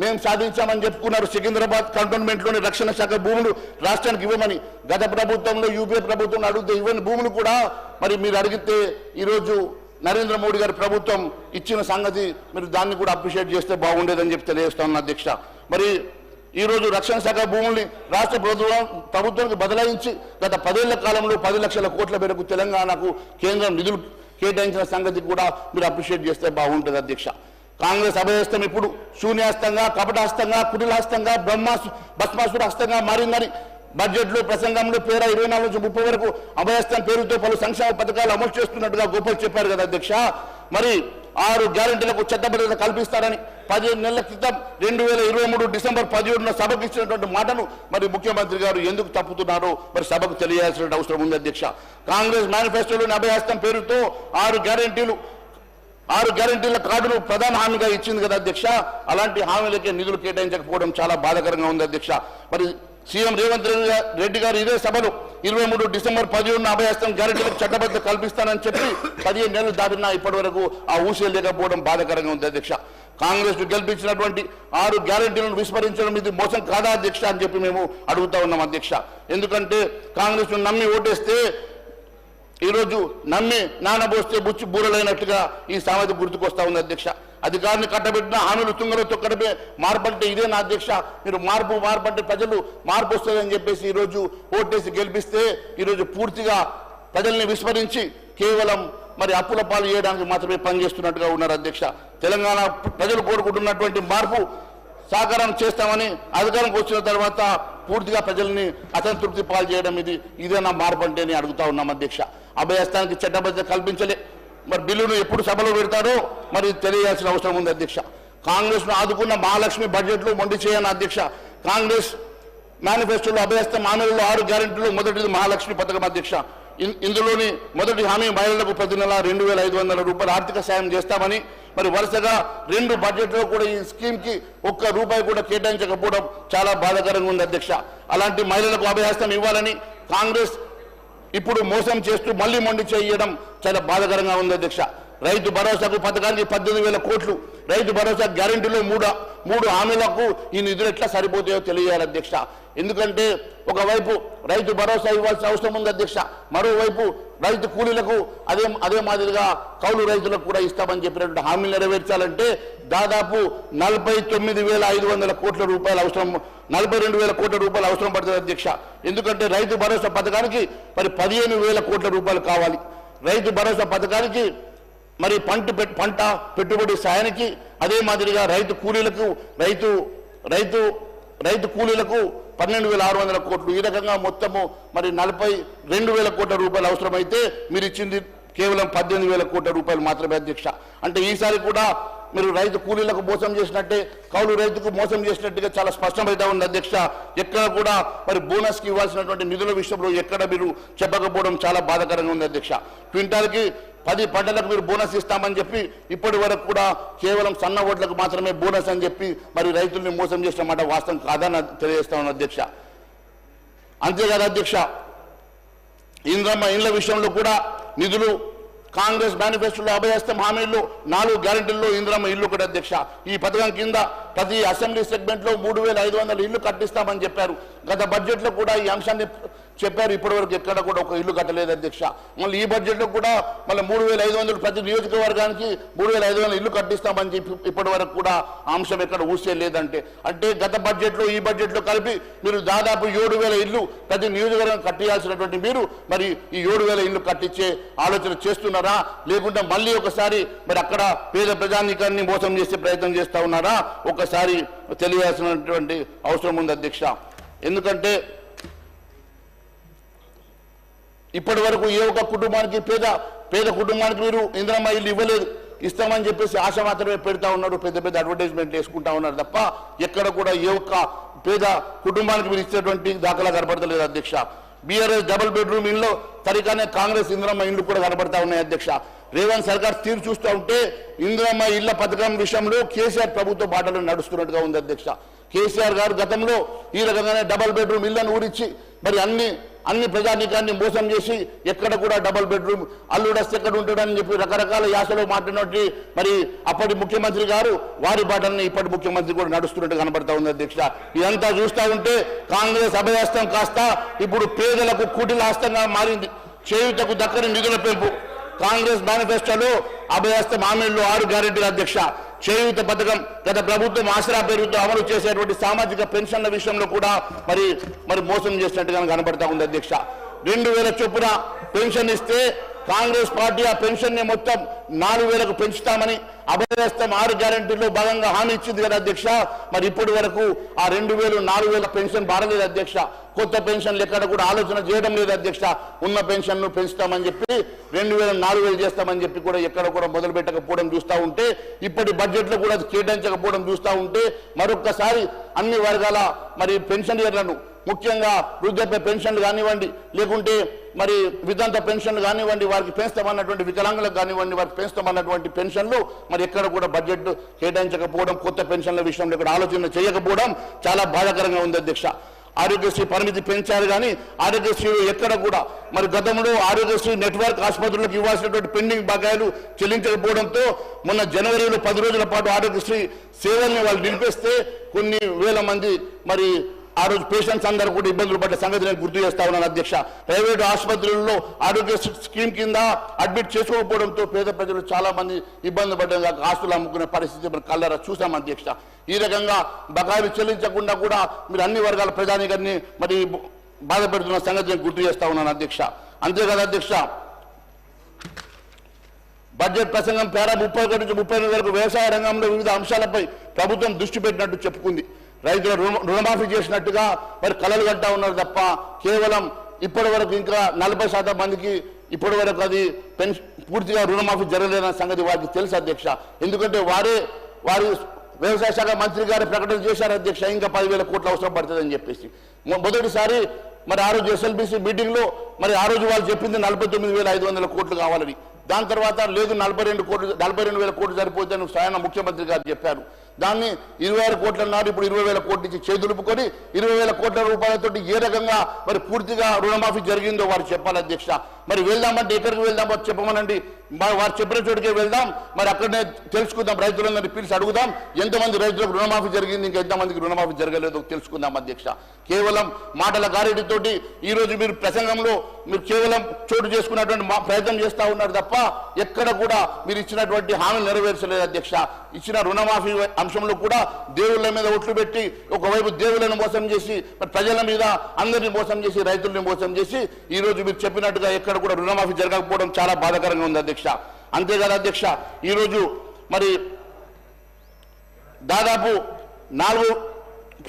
మేము సాధించామని చెప్పుకున్నారు సికింద్రాబాద్ కంటోన్మెంట్లోని రక్షణ శాఖ భూములు రాష్ట్రానికి ఇవ్వమని. గత ప్రభుత్వంలో యూపీఏ ప్రభుత్వం అడిగితే ఇవ్వని భూములు కూడా మరి మీరు అడిగితే ఈరోజు నరేంద్ర మోడీ గారి ప్రభుత్వం ఇచ్చిన సంగతి మీరు దాన్ని కూడా అప్రిషియేట్ చేస్తే బాగుండేదని చెప్పి తెలియజేస్తాను అధ్యక్ష. మరి ఈరోజు రక్షణ శాఖ భూముల్ని రాష్ట్ర ప్రభుత్వానికి బదలాయించి గత 10 ఏళ్ల కాలంలో 10 లక్షల కోట్ల మేరకు తెలంగాణకు కేంద్రం నిధులు కేటాయించిన సంగతి కూడా మీరు అప్రిషియేట్ చేస్తే బాగుంటుంది అధ్యక్ష. కాంగ్రెస్ అభయహస్తం ఇప్పుడు శూన్యాస్తంగా, కపటాస్తంగా, కుటిలాస్తంగా, భస్మాసుర హస్తంగా మారిందని బడ్జెట్లో ప్రసంగంలో పేర 24 నుంచి 30 వరకు అభయహస్తం పేరుతో పలు సంక్షేమ పథకాలు అమలు చేస్తున్నట్టుగా గోపాల్ చెప్పారు కదా అధ్యక్ష. మరి 6 గ్యారెంటీలకు చట్టబద్ధత కల్పిస్తారని 15 నెలల క్రితం 2023 డిసెంబర్ 17న సభకు ఇచ్చినటువంటి మాటను మరి ముఖ్యమంత్రి గారు ఎందుకు తప్పుతున్నారో మరి సభకు తెలియాల్సిన అవసరం ఉంది అధ్యక్ష. కాంగ్రెస్ మేనిఫెస్టోలోని అభయహస్తం పేరుతో 6 గ్యారెంటీల కార్డును ప్రధాన హామీగా ఇచ్చింది కదా అధ్యక్ష. అలాంటి హామీలకే నిధులు కేటాయించకపోవడం చాలా బాధాకరంగా ఉంది అధ్యక్ష. మరి సీఎం రేవంత్ రెడ్డి గారు ఇదే సభలో 23 డిసెంబర్ 17న అభయహస్తం గ్యారెంటీలకు చట్టబద్ధత కల్పిస్తానని చెప్పి 15 నెలలు దాటినా ఇప్పటి వరకు ఆ ఊసే లేకపోవడం బాధాకరంగా ఉంది అధ్యక్ష. కాంగ్రెస్ గెలిపించినటువంటి 6 గ్యారెంటీలను విస్మరించడం ఇది మోసం కాదా అధ్యక్ష అని చెప్పి మేము అడుగుతా ఉన్నాం అధ్యక్ష. ఎందుకంటే కాంగ్రెస్ నమ్మి ఓటేస్తే ఈరోజు నమ్మి నానబోస్తే బుచ్చి బూరలైనట్టుగా ఈ సామెత గుర్తుకొస్తా ఉంది అధ్యక్ష. అధికారిని కట్టబెట్టిన హామీలు తుంగలో తొక్కడమే మార్పంటే ఇదే నా అధ్యక్ష. మీరు మార్పంటే ప్రజలు మార్పు వస్తుందని చెప్పేసి ఈరోజు ఓటేసి గెలిపిస్తే ఈరోజు పూర్తిగా ప్రజల్ని విస్మరించి కేవలం మరి అప్పుల పాలు చేయడానికి మాత్రమే పనిచేస్తున్నట్టుగా ఉన్నారు అధ్యక్ష. తెలంగాణ ప్రజలు కోరుకుంటున్నటువంటి మార్పు సాకారం చేస్తామని అధికారంకి వచ్చిన తర్వాత పూర్తిగా ప్రజల్ని అసంతృప్తి పాలు చేయడం ఇదేనా మార్పు అంటే అని అడుగుతా ఉన్నాం అధ్యక్ష. అభయహస్తానికి చట్టబద్ధత కల్పించలే. మరి బిల్లును ఎప్పుడు సభలో పెడతారో మరి తెలియాల్సిన అవసరం ఉంది అధ్యక్ష. కాంగ్రెస్ను ఆదుకున్న మహాలక్ష్మి బడ్జెట్లో మొండి చేయని అధ్యక్ష. కాంగ్రెస్ మేనిఫెస్టోలో అభయహస్తం హామీలలో 6 గ్యారెంటీలు మొదటిది మహాలక్ష్మి పథకం అధ్యక్ష. ఇందులోని మొదటి హామీ మహిళలకు ప్రతి నెల 2,500 రూపాయల ఆర్థిక సాయం చేస్తామని మరి వరుసగా 2 బడ్జెట్లో కూడా ఈ స్కీమ్కి ₹1 కూడా కేటాయించకపోవడం చాలా బాధాకరంగా ఉంది అధ్యక్ష. అలాంటి మహిళలకు అభయహస్తం ఇవ్వాలని కాంగ్రెస్ ఇప్పుడు మోసం చేస్తూ మళ్ళీ మొండి చేయడం చాలా బాధాకరంగా ఉంది అధ్యక్ష. రైతు భరోసాకు పథకానికి 18,000 కోట్లు, రైతు భరోసా గ్యారెంటీలో 3 హామీలకు ఈ నిధులు ఎట్లా సరిపోతాయో తెలియాలి అధ్యక్ష. ఎందుకంటే ఒకవైపు రైతు భరోసా ఇవ్వాల్సిన అవసరం ఉంది అధ్యక్ష, మరోవైపు రైతు కూలీలకు అదే మాదిరిగా కౌలు రైతులకు కూడా ఇస్తామని చెప్పినటువంటి హామీలు నెరవేర్చాలంటే దాదాపు 49,500 కోట్ల రూపాయలు అవసరం, 42,000 కోట్ల రూపాయలు అవసరం పడుతుంది అధ్యక్ష. ఎందుకంటే రైతు భరోసా పథకానికి మరి 15,000 కోట్ల రూపాయలు కావాలి. రైతు భరోసా పథకానికి మరి పంట పెట్టుబడి సాయానికి అదే మాదిరిగా రైతు కూలీలకు 12,600 కోట్లు, ఈ రకంగా మొత్తము మరి 42,000 కోట్ల రూపాయలు అవసరమైతే మీరు ఇచ్చింది కేవలం 18,000 కోట్ల రూపాయలు మాత్రమే అధ్యక్ష. అంటే ఈసారి కూడా మీరు రైతు కూలీలకు మోసం చేసినట్టే కౌలు రైతుకు మోసం చేసినట్టుగా చాలా స్పష్టమైతే ఉంది అధ్యక్ష. ఎక్కడ కూడా మరి బోనస్కి ఇవ్వాల్సినటువంటి నిధుల విషయంలో ఎక్కడ మీరు చెప్పకపోవడం చాలా బాధాకరంగా ఉంది అధ్యక్ష. క్వింటాల్కి 10 పంటలకు మీరు బోనస్ ఇస్తామని చెప్పి ఇప్పటి వరకు కూడా కేవలం సన్న ఓట్లకు మాత్రమే బోనస్ అని చెప్పి మరి రైతుల్ని మోసం చేసిన మాట వాస్తవం కాదని తెలియజేస్తామని అధ్యక్ష. అంతేకాదు అధ్యక్ష, ఇంద్రమ్మ ఇండ్ల విషయంలో కూడా నిధులు కాంగ్రెస్ మేనిఫెస్టోలో అభయహస్తం హామీల్లో 4 గ్యారెంటీల్లో ఇంద్రమ్మ ఇల్లు కూడా అధ్యక్ష. ఈ పథకం కింద ప్రతి అసెంబ్లీ సెగ్మెంట్లో 3,500 ఇల్లు కట్టిస్తామని చెప్పారు. గత బడ్జెట్లో కూడా ఈ అంశాన్ని చెప్పారు. ఇప్పటివరకు ఎక్కడ కూడా ఒక ఇల్లు కట్టలేదు అధ్యక్ష. మళ్ళీ ఈ బడ్జెట్లో కూడా మళ్ళీ 3,500 ప్రతి నియోజకవర్గానికి 3,500 ఇల్లు కట్టిస్తామని చెప్పి ఇప్పటి వరకు కూడా అంశం ఎక్కడ ఊసే లేదంటే, అంటే గత బడ్జెట్లో ఈ బడ్జెట్లో కలిపి మీరు దాదాపు 7,000 ఇల్లు ప్రతి నియోజకవర్గం కట్టియాల్సినటువంటి మీరు మరి ఈ 7,000 ఇల్లు కట్టించే ఆలోచన చేస్తున్నారా, లేకుంటే మళ్ళీ ఒకసారి మరి అక్కడ పేద ప్రజానీకాన్ని మోసం చేసే ప్రయత్నం చేస్తా ఉన్నారా, ఒకసారి తెలియాల్సినటువంటి అవసరం ఉంది అధ్యక్ష. ఎందుకంటే ఇప్పటి వరకు ఏ ఒక్క కుటుంబానికి పేద కుటుంబానికి మీరు ఇందిరమ్మ ఇల్లు ఇవ్వలేదు, ఇస్తామని చెప్పేసి ఆశ మాత్రమే పెడతా ఉన్నారు, పెద్ద పెద్ద అడ్వర్టైజ్మెంట్ వేసుకుంటా ఉన్నారు తప్ప ఎక్కడ కూడా ఏ ఒక్క పేద కుటుంబానికి మీరు ఇచ్చేటువంటి దాఖలా కనపడతలేదు అధ్యక్ష. బీఆర్ఎస్ డబుల్ బెడ్రూమ్ ఇల్లు తరిగానే కాంగ్రెస్ ఇందిరమ్మ ఇల్లు కూడా కనపడతా ఉన్నాయి అధ్యక్ష. రేవంత్ సర్కార్ తీరు చూస్తూ ఉంటే ఇందిరమ్మ ఇళ్ల పథకం విషయంలో కేసీఆర్ ప్రభుత్వ బాటలు నడుస్తున్నట్టుగా ఉంది అధ్యక్ష. కేసీఆర్ గారు గతంలో ఈ రకంగానే డబుల్ బెడ్రూమ్ ఇళ్లను ఊరించి మరి అన్ని ప్రజానీకాన్ని మోసం చేసి ఎక్కడ కూడా డబుల్ బెడ్రూమ్ అల్లుడస్తే ఎక్కడ ఉంటాడని చెప్పి రకరకాల యాసలో మాట్లాడినట్టు మరి అప్పటి ముఖ్యమంత్రి గారు వారి బాటల్ని ఇప్పటి ముఖ్యమంత్రి కూడా నడుస్తున్నట్టు కనబడతా ఉంది అధ్యక్ష. ఇదంతా చూస్తూ ఉంటే కాంగ్రెస్ అభయహస్తం కాస్త ఇప్పుడు పేదలకు కుటిలాస్తంగా మారింది. చేయూతకు దక్కని నిధుల పెంపు కాంగ్రెస్ మేనిఫెస్టోలో అభయహస్తం హామీల్లో 6 గ్యారెంటీల అధ్యక్ష. చేయూత పథకం గత ప్రభుత్వం ఆసరా పేరుతో అమలు చేసేటువంటి సామాజిక పెన్షన్ల విషయంలో కూడా మరి మోసం చేసినట్టుగా కనబడతా ఉంది అధ్యక్ష. 2,000 చొప్పున పెన్షన్ ఇస్తే కాంగ్రెస్ పార్టీ ఆ పెన్షన్ ని మొత్తం 4,000కు పెంచుతామని అభయహస్తం 6 గ్యారెంటీలో భాగంగా హామీ ఇచ్చింది కదా అధ్యక్ష. మరి ఇప్పటి వరకు ఆ 2,000 4,000 పెన్షన్ బారలేదు అధ్యక్ష. కొత్త పెన్షన్లు ఎక్కడ కూడా ఆలోచన చేయడం లేదు అధ్యక్ష. ఉన్న పెన్షన్ను పెంచుతామని చెప్పి 2,000 4,000 చేస్తామని చెప్పి కూడా ఎక్కడ కూడా మొదలు పెట్టకపోవడం చూస్తూ ఉంటే, ఇప్పటి బడ్జెట్లో కూడా కేటాయించకపోవడం చూస్తూ ఉంటే మరొక్కసారి అన్ని వర్గాల మరి పెన్షనర్లను ముఖ్యంగా వృద్ధాప్య పెన్షన్లు కానివ్వండి, లేకుంటే మరి వితంత పెన్షన్లు కానివ్వండి, వారికి పెంచుతామన్నటువంటి వికలాంగులకు కానివ్వండి, వారికి పెంచుతామన్నటువంటి పెన్షన్లు మరి ఎక్కడ కూడా బడ్జెట్ కేటాయించకపోవడం, కొత్త పెన్షన్ల విషయంలో ఇక్కడ ఆలోచన చేయకపోవడం చాలా బాధాకరంగా ఉంది అధ్యక్ష. ఆరోగ్యశ్రీ పరిమితి పెంచారు కానీ ఆరోగ్యశ్రీ ఎక్కడ కూడా మరి గతంలో ఆరోగ్యశ్రీ నెట్వర్క్ ఆసుపత్రులకు ఇవ్వాల్సినటువంటి పెండింగ్ బకాయిలు చెల్లించకపోవడంతో మొన్న జనవరిలో 10 రోజుల పాటు ఆరోగ్యశ్రీ సేవల్ని వాళ్ళు నిలిపేస్తే కొన్ని వేల మంది మరి ఆ రోజు పేషెంట్స్ అందరూ కూడా ఇబ్బందులు పడ్డ సంగతి నేను గుర్తు చేస్తా ఉన్నాను అధ్యక్ష. ప్రైవేటు ఆసుపత్రుల్లో ఆరోగ్య స్కీమ్ కింద అడ్మిట్ చేసుకోకపోవడంతో పేద ప్రజలు చాలా మంది ఇబ్బంది పడ్డ ఆస్తులు అమ్ముకునే పరిస్థితి మనం కళ్ళారా చూసాం అధ్యక్ష. ఈ రకంగా బకాయిలు చెల్లించకుండా కూడా మీరు అన్ని వర్గాల ప్రజానీకాన్ని మరి బాధపెడుతున్న సంగతి నేను గుర్తు చేస్తా ఉన్నాను అధ్యక్ష. అంతేకాదు అధ్యక్ష, బడ్జెట్ ప్రసంగం పేరా 31 నుంచి 38 వరకు వ్యవసాయ రంగంలో వివిధ అంశాలపై ప్రభుత్వం దృష్టి పెట్టినట్టు చెప్పుకుంది. రైతుల రుణమాఫీ చేసినట్టుగా మరి కలలు కట్టా ఉన్నారు తప్ప కేవలం ఇప్పటి వరకు ఇంకా 40% మందికి ఇప్పటి వరకు అది పూర్తిగా రుణమాఫీ జరగలేదన్న సంగతి వారికి తెలుసు అధ్యక్ష. ఎందుకంటే వారి వ్యవసాయ శాఖ మంత్రి గారు ప్రకటన చేశారు అధ్యక్ష, ఇంకా 10,000 కోట్లు అవసరం పడుతుందని చెప్పేసి. మొదటిసారి మరి ఆ రోజు ఎస్ఎల్బిసి మీటింగ్లో మరి ఆ రోజు వాళ్ళు చెప్పింది 49,500 కోట్లు కావాలని. దాని తర్వాత లేదు 42,000 కోట్లు సరిపోతుందని స్వయం ముఖ్యమంత్రి గారు చెప్పారు. దాన్ని 26 కోట్లు అన్నారు. ఇప్పుడు 20,000 కోట్లు ఇచ్చి చేదులుపుకొని 20,000 కోట్ల రూపాయలతో ఏ రకంగా మరి పూర్తిగా రుణమాఫీ జరిగిందో వారు చెప్పాలి అధ్యక్ష. మరి వెళ్దామంటే ఎక్కడికి వెళ్దామో చెప్పమనండి, వారు చెప్పిన చోటుకే వెళ్దాం, మరి అక్కడనే తెలుసుకుందాం, రైతులందరినీ పిలిచి అడుగుదాం ఎంతమంది రైతులకు రుణమాఫీ జరిగింది, ఇంకా ఎంతమందికి రుణమాఫీ జరగలేదో తెలుసుకుందాం అధ్యక్ష. కేవలం మాటల గారెడితోటి ఈ రోజు మీరు ప్రసంగంలో మీరు కేవలం చోటు చేసుకున్నటువంటి ప్రయత్నం చేస్తూ ఉన్నారు తప్ప ఎక్కడ కూడా మీరు ఇచ్చినటువంటి హామీలు నెరవేర్చలేదు అధ్యక్ష. ఇచ్చిన రుణమాఫీ అంశంలో కూడా దేవుళ్ళ మీద ఒట్లు పెట్టి ఒకవైపు దేవుళ్ళను మోసం చేసి ప్రజల మీద అందరినీ మోసం చేసి రైతుల్ని మోసం చేసి ఈ రోజు మీరు చెప్పినట్టుగా ఎక్కడ కూడా రుణమాఫీ జరగకపోవడం చాలా బాధాకరంగా ఉంది అధ్యక్ష. అంతేకాదు అధ్యక్ష, ఈరోజు మరి దాదాపు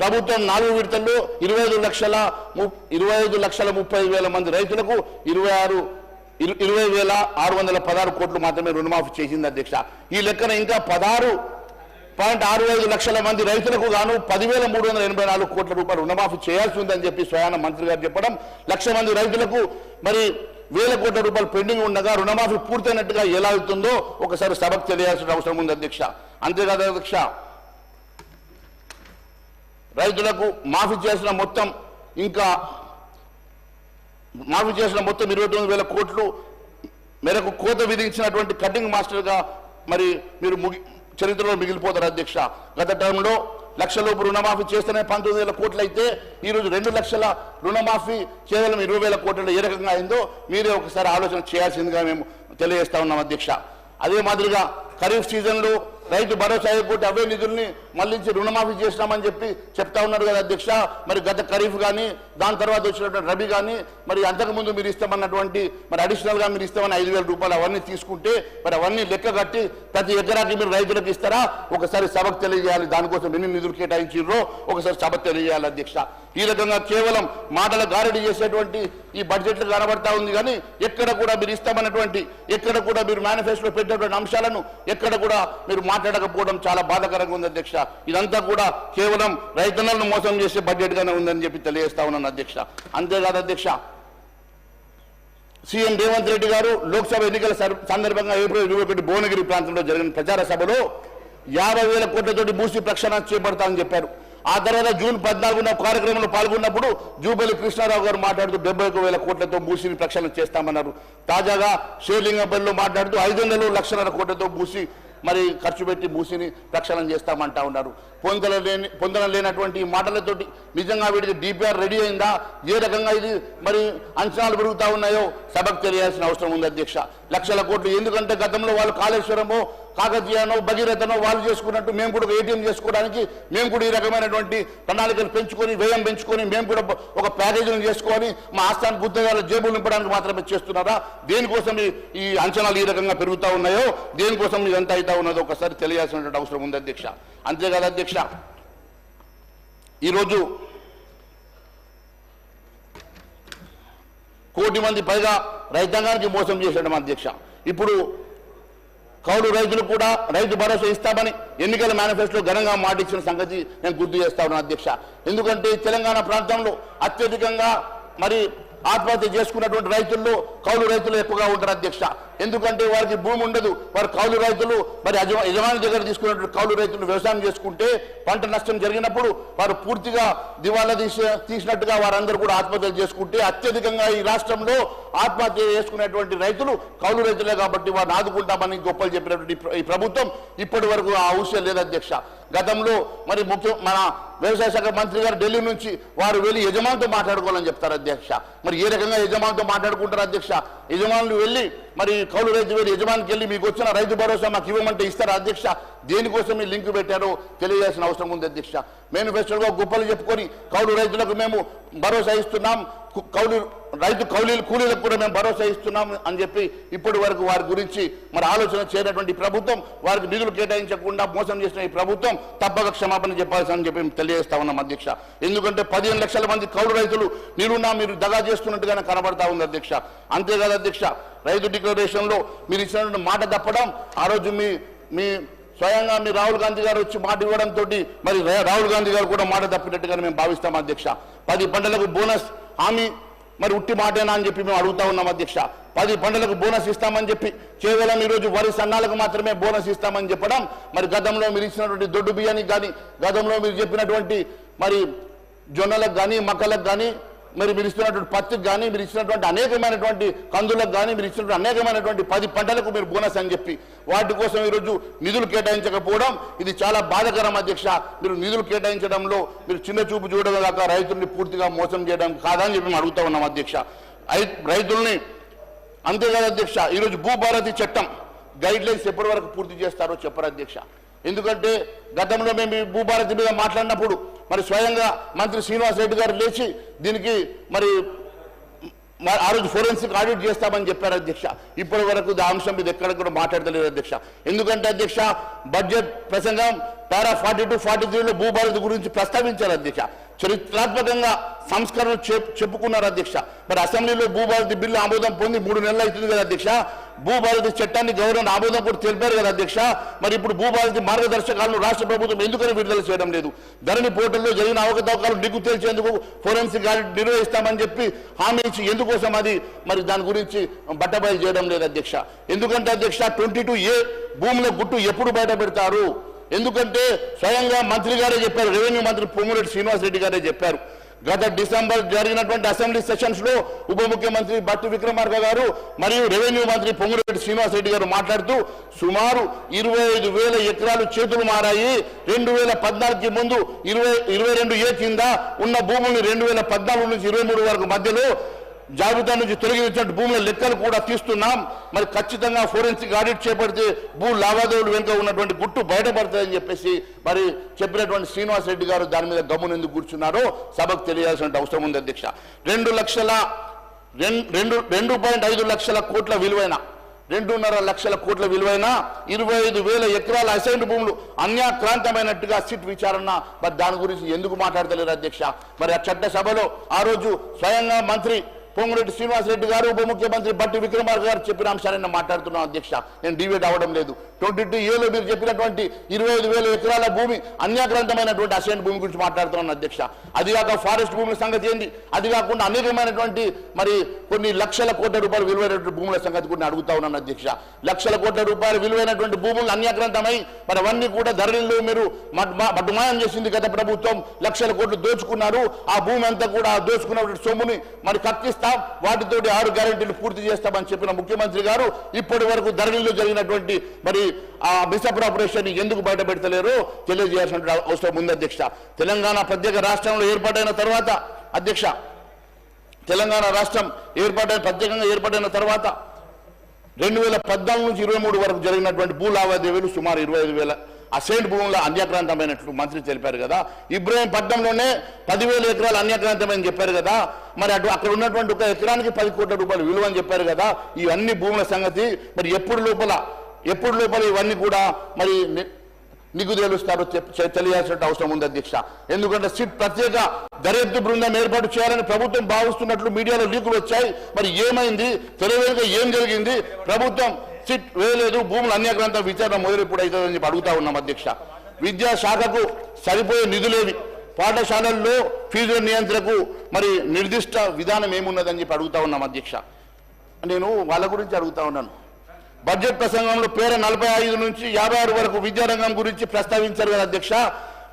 ప్రభుత్వం 4 విడతల్లో 25,30,000 మంది రైతులకు 20,616 కోట్లు మాత్రమే రుణమాఫీ చేసింది అధ్యక్ష. ఈ లెక్కన ఇంకా 16.65 లక్షల మంది రైతులకు గాను 10,384 కోట్ల రూపాయలు రుణమాఫీ చేయాల్సి ఉందని చెప్పి స్వయాన మంత్రి గారు చెప్పడం, 1,00,000 మంది రైతులకు మరి 1,000 కోట్ల రూపాయలు పెండింగ్ ఉండగా రుణమాఫీ పూర్తయినట్టుగా ఎలా అవుతుందో ఒకసారి సభకు తెలియాల్సిన అవసరం ఉంది అధ్యక్ష. అంతేకాదు అధ్యక్ష, రైతులకు మాఫీ చేసిన మొత్తం 29,000 కోట్లు మేరకు కోత విధించినటువంటి కటింగ్ మాస్టర్గా మరి మీరు చరిత్రలో మిగిలిపోతారు అధ్యక్ష. గత టర్మ్లో లక్షలోపు రుణమాఫీ చేస్తేనే 19,000 కోట్లు అయితే ఈరోజు 2 లక్షల రుణమాఫీ కేవలం 20,000 కోట్లలో ఏ రకంగా అయిందో మీరే ఒకసారి ఆలోచన చేయాల్సిందిగా మేము తెలియజేస్తా ఉన్నాం అధ్యక్ష. అదే మాదిరిగా ఖరీఫ్ సీజన్లో రైతు భరోసా అయిపోతే అవే నిధుల్ని మళ్ళించి రుణమాఫీ చేసినామని చెప్పి చెప్తా ఉన్నారు కదా అధ్యక్ష. మరి గత ఖరీఫ్ కానీ దాని తర్వాత వచ్చినటువంటి రబీ కానీ మరి అంతకుముందు మీరు ఇస్తామన్నటువంటి మరి అడిషనల్గా మీరు ఇస్తామని 5,000 రూపాయలు అవన్నీ తీసుకుంటే మరి అవన్నీ లెక్క కట్టి ప్రతి ఎకరాకి మీరు రైతులకు ఇస్తారా ఒకసారి సభకు తెలియజేయాలి. దానికోసం ఎన్ని నిధులు కేటాయించారో ఒకసారి సభకు తెలియజేయాలి అధ్యక్ష. ఈ రకంగా కేవలం మాటల గారడి చేసేటువంటి ఈ బడ్జెట్లు కనబడతా ఉంది కానీ ఎక్కడ కూడా మీరు ఇస్తామన్నటువంటి ఎక్కడ కూడా మీరు మేనిఫెస్టోలో పెట్టినటువంటి అంశాలను ఎక్కడ కూడా మీరు మాట్లాడకపోవడం చాలా బాధాకరంగా ఉంది అధ్యక్ష. ఇదంతా కూడా కేవలం రైతన్నలను మోసం చేసే బడ్జెట్ గానే ఉందని చెప్పి తెలియజేస్తా ఉన్నాను అధ్యక్ష. అంతేకాదు అధ్యక్ష, సీఎం రేవంత్ రెడ్డి గారు లోక్సభ ఎన్నికల సందర్భంగా ఏప్రిల్ 21 భువనగిరి ప్రాంతంలో జరిగిన ప్రచార సభలో 50,000 కోట్లతోటి భూసి ప్రక్షాళన చేపడతామని చెప్పారు. ఆ తర్వాత జూన్ 14న కార్యక్రమంలో పాల్గొన్నప్పుడు జూబలి కృష్ణారావు గారు మాట్లాడుతూ 71,000 కోట్లతో భూసిని ప్రక్షాళన చేస్తామన్నారు. తాజాగా షేర్లింగంపల్లిలో మాట్లాడుతూ 5 లక్షల కోట్లతో భూసి మరి ఖర్చు పెట్టి భూసిని ప్రక్షాళన చేస్తామంటా ఉన్నారు. పొందన లేనటువంటి మాటలతోటి నిజంగా వీటికి డిపిఆర్ రెడీ అయిందా, ఏ రకంగా ఇది మరి అంచనాలు పెరుగుతూ ఉన్నాయో సభకు తెలియాల్సిన అవసరం ఉంది అధ్యక్ష. లక్షల కోట్లు ఎందుకంటే గతంలో వాళ్ళు కాళేశ్వరమో కాకతీయనో భగీరథనో వాళ్ళు చేసుకున్నట్టు మేము కూడా ఏటీఎం చేసుకోవడానికి మేము కూడా ఈ రకమైనటువంటి ప్రణాళికలు పెంచుకొని వ్యయం పెంచుకొని మేము కూడా ఒక ప్యాకేజీని చేసుకొని మా ఆస్థాన పుస్తకాల జేబులు నింపడానికి మాత్రమే చేస్తున్నారా? దేనికోసం ఈ అంచనాలు ఈ రకంగా పెరుగుతూ ఉన్నాయో, దేనికోసం ఇదంతా అవుతా ఉన్నదో ఒకసారి తెలియాల్సినటువంటి అవసరం ఉంది అధ్యక్ష. అంతేకాదు అధ్యక్ష, ఈరోజు 1 కోటి మంది పైగా రైతాంగానికి మోసం చేశాడు అధ్యక్ష. ఇప్పుడు కౌలు రైతులు కూడా రైతు భరోసా ఇస్తామని ఎన్నికల మేనిఫెస్టోలో ఘనంగా మాటిచ్చిన సంగతి నేను గుర్తు చేస్తా ఉన్నాను అధ్యక్ష. ఎందుకంటే తెలంగాణ ప్రాంతంలో అత్యధికంగా మరి ఆత్మహత్య చేసుకున్నటువంటి రైతుల్లో కౌలు రైతులు ఎక్కువగా ఉంటారు అధ్యక్ష. ఎందుకంటే వారికి భూమి ఉండదు, వారు కౌలు రైతులు మరి యజమాని దగ్గర తీసుకున్నటువంటి కౌలు రైతులు వ్యవసాయం చేసుకుంటే పంట నష్టం జరిగినప్పుడు వారు పూర్తిగా దివాలా తీసినట్టుగా వారందరూ కూడా ఆత్మహత్యలు చేసుకుంటే అత్యధికంగా ఈ రాష్ట్రంలో ఆత్మహత్య చేసుకునేటువంటి రైతులు కౌలు రైతులే. కాబట్టి వారిని ఆదుకుంటామని గొప్పలు చెప్పినటువంటి ఈ ప్రభుత్వం ఇప్పటి వరకు ఆ ఔషధం లేదు అధ్యక్ష. గతంలో మరి మన వ్యవసాయ శాఖ మంత్రి గారు ఢిల్లీ నుంచి వారు వెళ్ళి యజమానితో మాట్లాడుకోవాలని చెప్తారు అధ్యక్ష. మరి ఏ రకంగా యజమానితో మాట్లాడుకుంటారు అధ్యక్ష? యజమానులు వెళ్ళి మరి కౌలు రైతు వెళ్ళి యజమానికి వెళ్ళి మీకు వచ్చిన రైతు భరోసా మాకు ఇవ్వమంటే ఇస్తారా అధ్యక్ష? దేనికోసం ఈ లింక్ పెట్టారో తెలియజేయాల్సిన అవసరం ఉంది అధ్యక్ష. మేనిఫెస్టోలో గొప్పలు చెప్పుకొని కౌలు రైతులకు మేము భరోసా ఇస్తున్నాం, రైతు కూలీలకు కూడా మేము భరోసా ఇస్తున్నాం అని చెప్పి ఇప్పటి వరకు వారి గురించి మరి ఆలోచన చేయనటువంటి ప్రభుత్వం, వారికి నిధులు కేటాయించకుండా మోసం చేసిన ఈ ప్రభుత్వం తప్పక క్షమాపణ చెప్పాల్సి చెప్పి తెలియజేస్తా ఉన్నాం అధ్యక్ష. ఎందుకంటే 15 లక్షల మంది కౌలు రైతులు మీరు దగా చేస్తున్నట్టుగానే కనబడతా ఉంది అధ్యక్ష. అంతేకాదు అధ్యక్ష, రైతు డిక్లరేషన్లో మీరు ఇచ్చినటువంటి మాట తప్పడం, ఆ రోజు మీ స్వయంగా మీ రాహుల్ గాంధీ గారు వచ్చి మాట ఇవ్వడంతో మరి రాహుల్ గాంధీ గారు కూడా మాట తప్పినట్టుగానే మేము భావిస్తాం అధ్యక్ష. 10 పంటలకు బోనస్ హామీ మరి ఉట్టి మాటేనా అని చెప్పి మేము అడుగుతా ఉన్నాం అధ్యక్ష. 10 పంటలకు బోనస్ ఇస్తామని చెప్పి కేవలం ఈరోజు వరి సన్నాలకు మాత్రమే బోనస్ ఇస్తామని చెప్పడం, మరి గతంలో మీరు ఇచ్చినటువంటి దొడ్డు బియ్యానికి కానీ, గతంలో మీరు చెప్పినటువంటి మరి జొన్నలకు కానీ మక్కలకు కానీ, మరి మీరు ఇస్తున్నటువంటి పత్తికి కానీ, మీరు ఇచ్చినటువంటి అనేకమైనటువంటి కందులకు కానీ, మీరు ఇచ్చినటువంటి అనేకమైనటువంటి 10 పంటలకు మీరు బోనస్ అని చెప్పి వాటి కోసం ఈరోజు నిధులు కేటాయించకపోవడం ఇది చాలా బాధాకరం అధ్యక్ష. మీరు నిధులు కేటాయించడంలో మీరు చిన్న చూపు చూడడం కాక రైతుల్ని పూర్తిగా మోసం చేయడం కాదని చెప్పి మేము అడుగుతా ఉన్నాం అధ్యక్ష. రైతుల్ని అంతేకాదు అధ్యక్ష, ఈరోజు భూభారతి చట్టం గైడ్ లైన్స్ ఎప్పటి వరకు పూర్తి చేస్తారో చెప్పరు అధ్యక్ష. ఎందుకంటే గతంలో మేము ఈ భూభారతి మీద మాట్లాడినప్పుడు మరి స్వయంగా మంత్రి శ్రీనివాస్ రెడ్డి గారు లేచి దీనికి మరి ఆ రోజు ఫోరెన్సిక్ ఆడిట్ చేస్తామని చెప్పారు అధ్యక్ష. ఇప్పటి వరకు ఆ అంశం మీద ఎక్కడ కూడా మాట్లాడతలేదు అధ్యక్ష. ఎందుకంటే అధ్యక్ష, బడ్జెట్ ప్రసంగం పారా 42, 43లో భూభారతి గురించి ప్రస్తావించారు అధ్యక్ష. చరిత్రాత్మకంగా సంస్కరణలు చెప్పుకున్నారు అధ్యక్ష. మరి అసెంబ్లీలో భూభారతి బిల్లు ఆమోదం పొంది 3 నెలలు అవుతుంది కదా అధ్యక్ష. భూభారతి చట్టాన్ని గవర్నర్ ఆమోదం కూడా తెలిపారు కదా అధ్యక్ష. మరి ఇప్పుడు భూభారతి మార్గదర్శకాలను రాష్ట్ర ప్రభుత్వం ఎందుకని విడుదల చేయడం లేదు? ధరణి పోర్టల్లో జరిగిన అవకతవకలు నిగ్గు తేల్చేందుకు ఫోరెన్సిక్ ఆడిట్ నిర్వహిస్తామని చెప్పి హామీ ఇచ్చి ఎందుకోసం అది మరి దాని గురించి బట్టబయలు చేయడం లేదు అధ్యక్ష. ఎందుకంటే అధ్యక్ష, 22A భూముల గుట్టు ఎప్పుడు బయట పెడతారు? ఎందుకంటే స్వయంగా మంత్రి గారే చెప్పారు, రెవెన్యూ మంత్రి పొంగులేటి శ్రీనివాస్ రెడ్డి గారే చెప్పారు, గత డిసెంబర్ జరిగినటువంటి అసెంబ్లీ సెషన్స్ లో ఉప ముఖ్యమంత్రి బట్టి విక్రమార్క గారు మరియు రెవెన్యూ మంత్రి పొంగులేటి శ్రీనివాస్ రెడ్డి గారు మాట్లాడుతూ సుమారు 25,000 ఎకరాలు చేతులు మారాయి. 2014కి ముందు 22A కింద ఉన్న భూముల్ని 2014 నుంచి 23 వరకు మధ్యలో జాబితా నుంచి తొలగించినట్టు భూముల లెక్కలు కూడా తీస్తున్నాం. మరి ఖచ్చితంగా ఫోరెన్సిక్ ఆడిట్ చేపడితే భూ లావాదేవీలు వెనుక ఉన్నటువంటి గుట్టు బయటపడుతుందని చెప్పేసి మరి చెప్పినటువంటి శ్రీనివాస్ రెడ్డి గారు దాని మీద గమ్మున ఎందుకు కూర్చున్నారో సభకు తెలియాల్సిన అవసరం ఉంది అధ్యక్ష. 2.5 లక్షల కోట్ల విలువైన 2.5 లక్షల కోట్ల విలువైన 25,000 ఎకరాల అసైన్డ్ భూములు అన్యాక్రాంతమైనట్టుగా సిట్ విచారణ మరి దాని గురించి ఎందుకు మాట్లాడతలేరు అధ్యక్ష? మరి ఆ చట్టసభలో ఆ రోజు స్వయంగా మంత్రి పొంగులేటి శ్రీనివాస్ రెడ్డి గారు ఉప ముఖ్యమంత్రి బట్టి విక్రమార్క గారు చెప్పిన అంశాన్ని మాట్లాడుతున్నాం అధ్యక్ష. నేను డిబేట్ అవ్వడం లేదు. 22Aలో మీరు చెప్పినటువంటి 25,000 ఎకరాల భూమి అన్యాక్రాంతమైనటువంటి అసైన్డ్ భూమి గురించి మాట్లాడుతున్నాను అధ్యక్ష. అదిగాక ఫారెస్ట్ భూముల సంగతి ఏంది? అది కాకుండా అనేకమైనటువంటి మరి కొన్ని లక్షల కోట్ల రూపాయలు విలువైనటువంటి భూముల సంగతి కూడా అడుగుతా ఉన్నాను అధ్యక్ష. లక్షల కోట్ల రూపాయలు విలువైనటువంటి భూములు అన్యాక్రాంతమై మరి అవన్నీ కూడా ధరలు మీరు మటుమాయం చేసింది గత ప్రభుత్వం. లక్షల కోట్లు దోచుకున్నారు. ఆ భూమి అంతా కూడా దోచుకున్నటువంటి సొమ్ముని మరి కక్కిస్తారు, వాటితోటి 6 గ్యారెంటీలు పూర్తి చేస్తామని చెప్పిన ముఖ్యమంత్రి గారు ఇప్పటి వరకు ధరణిలో జరిగినటువంటి మరి ఆ మిస్అప్రాపరేషన్ ఎందుకు బయట పెడతలేరో తెలియజేయాల్సిన అవసరం ఉంది అధ్యక్ష. తెలంగాణ ప్రత్యేక రాష్ట్రంలో ఏర్పాటైన తర్వాత అధ్యక్ష, తెలంగాణ రాష్ట్రం ప్రత్యేకంగా ఏర్పాటైన తర్వాత 2014 నుంచి 23 వరకు జరిగినటువంటి భూ లావాదేవీలు సుమారు 25,000 అసైన్డ్ భూముల అన్యాక్రాంతమైనట్లు మంత్రి తెలిపారు కదా. ఇబ్రహీంపట్నంలోనే 10,000 ఎకరాలు అన్యాక్రాంతమని చెప్పారు కదా. మరి అక్కడ ఉన్నటువంటి ఒక ఎకరానికి 10 కోట్ల రూపాయలు విలువ అని చెప్పారు కదా. ఇవన్నీ భూముల సంగతి మరి ఎప్పుడు లోపల ఇవన్నీ కూడా మరి నిగ్గు తేలుస్తారో తెలియాల్సిన అవసరం ఉంది అధ్యక్ష. ఎందుకంటే సిట్ ప్రత్యేక దర్యాప్తు బృందం ఏర్పాటు చేయాలని ప్రభుత్వం భావిస్తున్నట్లు మీడియాలో లీకులు వచ్చాయి. మరి ఏమైంది? తెలియక ఏం జరిగింది? ప్రభుత్వం సిట్ వేయలేదు, భూములు అన్యాక్రాంత విచారణ మొదలు ఇప్పుడు అవుతుందని చెప్పి అడుగుతా ఉన్నాం అధ్యక్ష. విద్యాశాఖకు సరిపోయే నిధులేవి? పాఠశాలల్లో ఫీజుల నియంత్రణకు మరి నిర్దిష్ట విధానం ఏమున్నదని చెప్పి అడుగుతా ఉన్నాం అధ్యక్ష. నేను వాళ్ళ గురించి అడుగుతా ఉన్నాను. బడ్జెట్ ప్రసంగంలో పేర 45 నుంచి 56 వరకు విద్యారంగం గురించి ప్రస్తావించారు కదా అధ్యక్ష.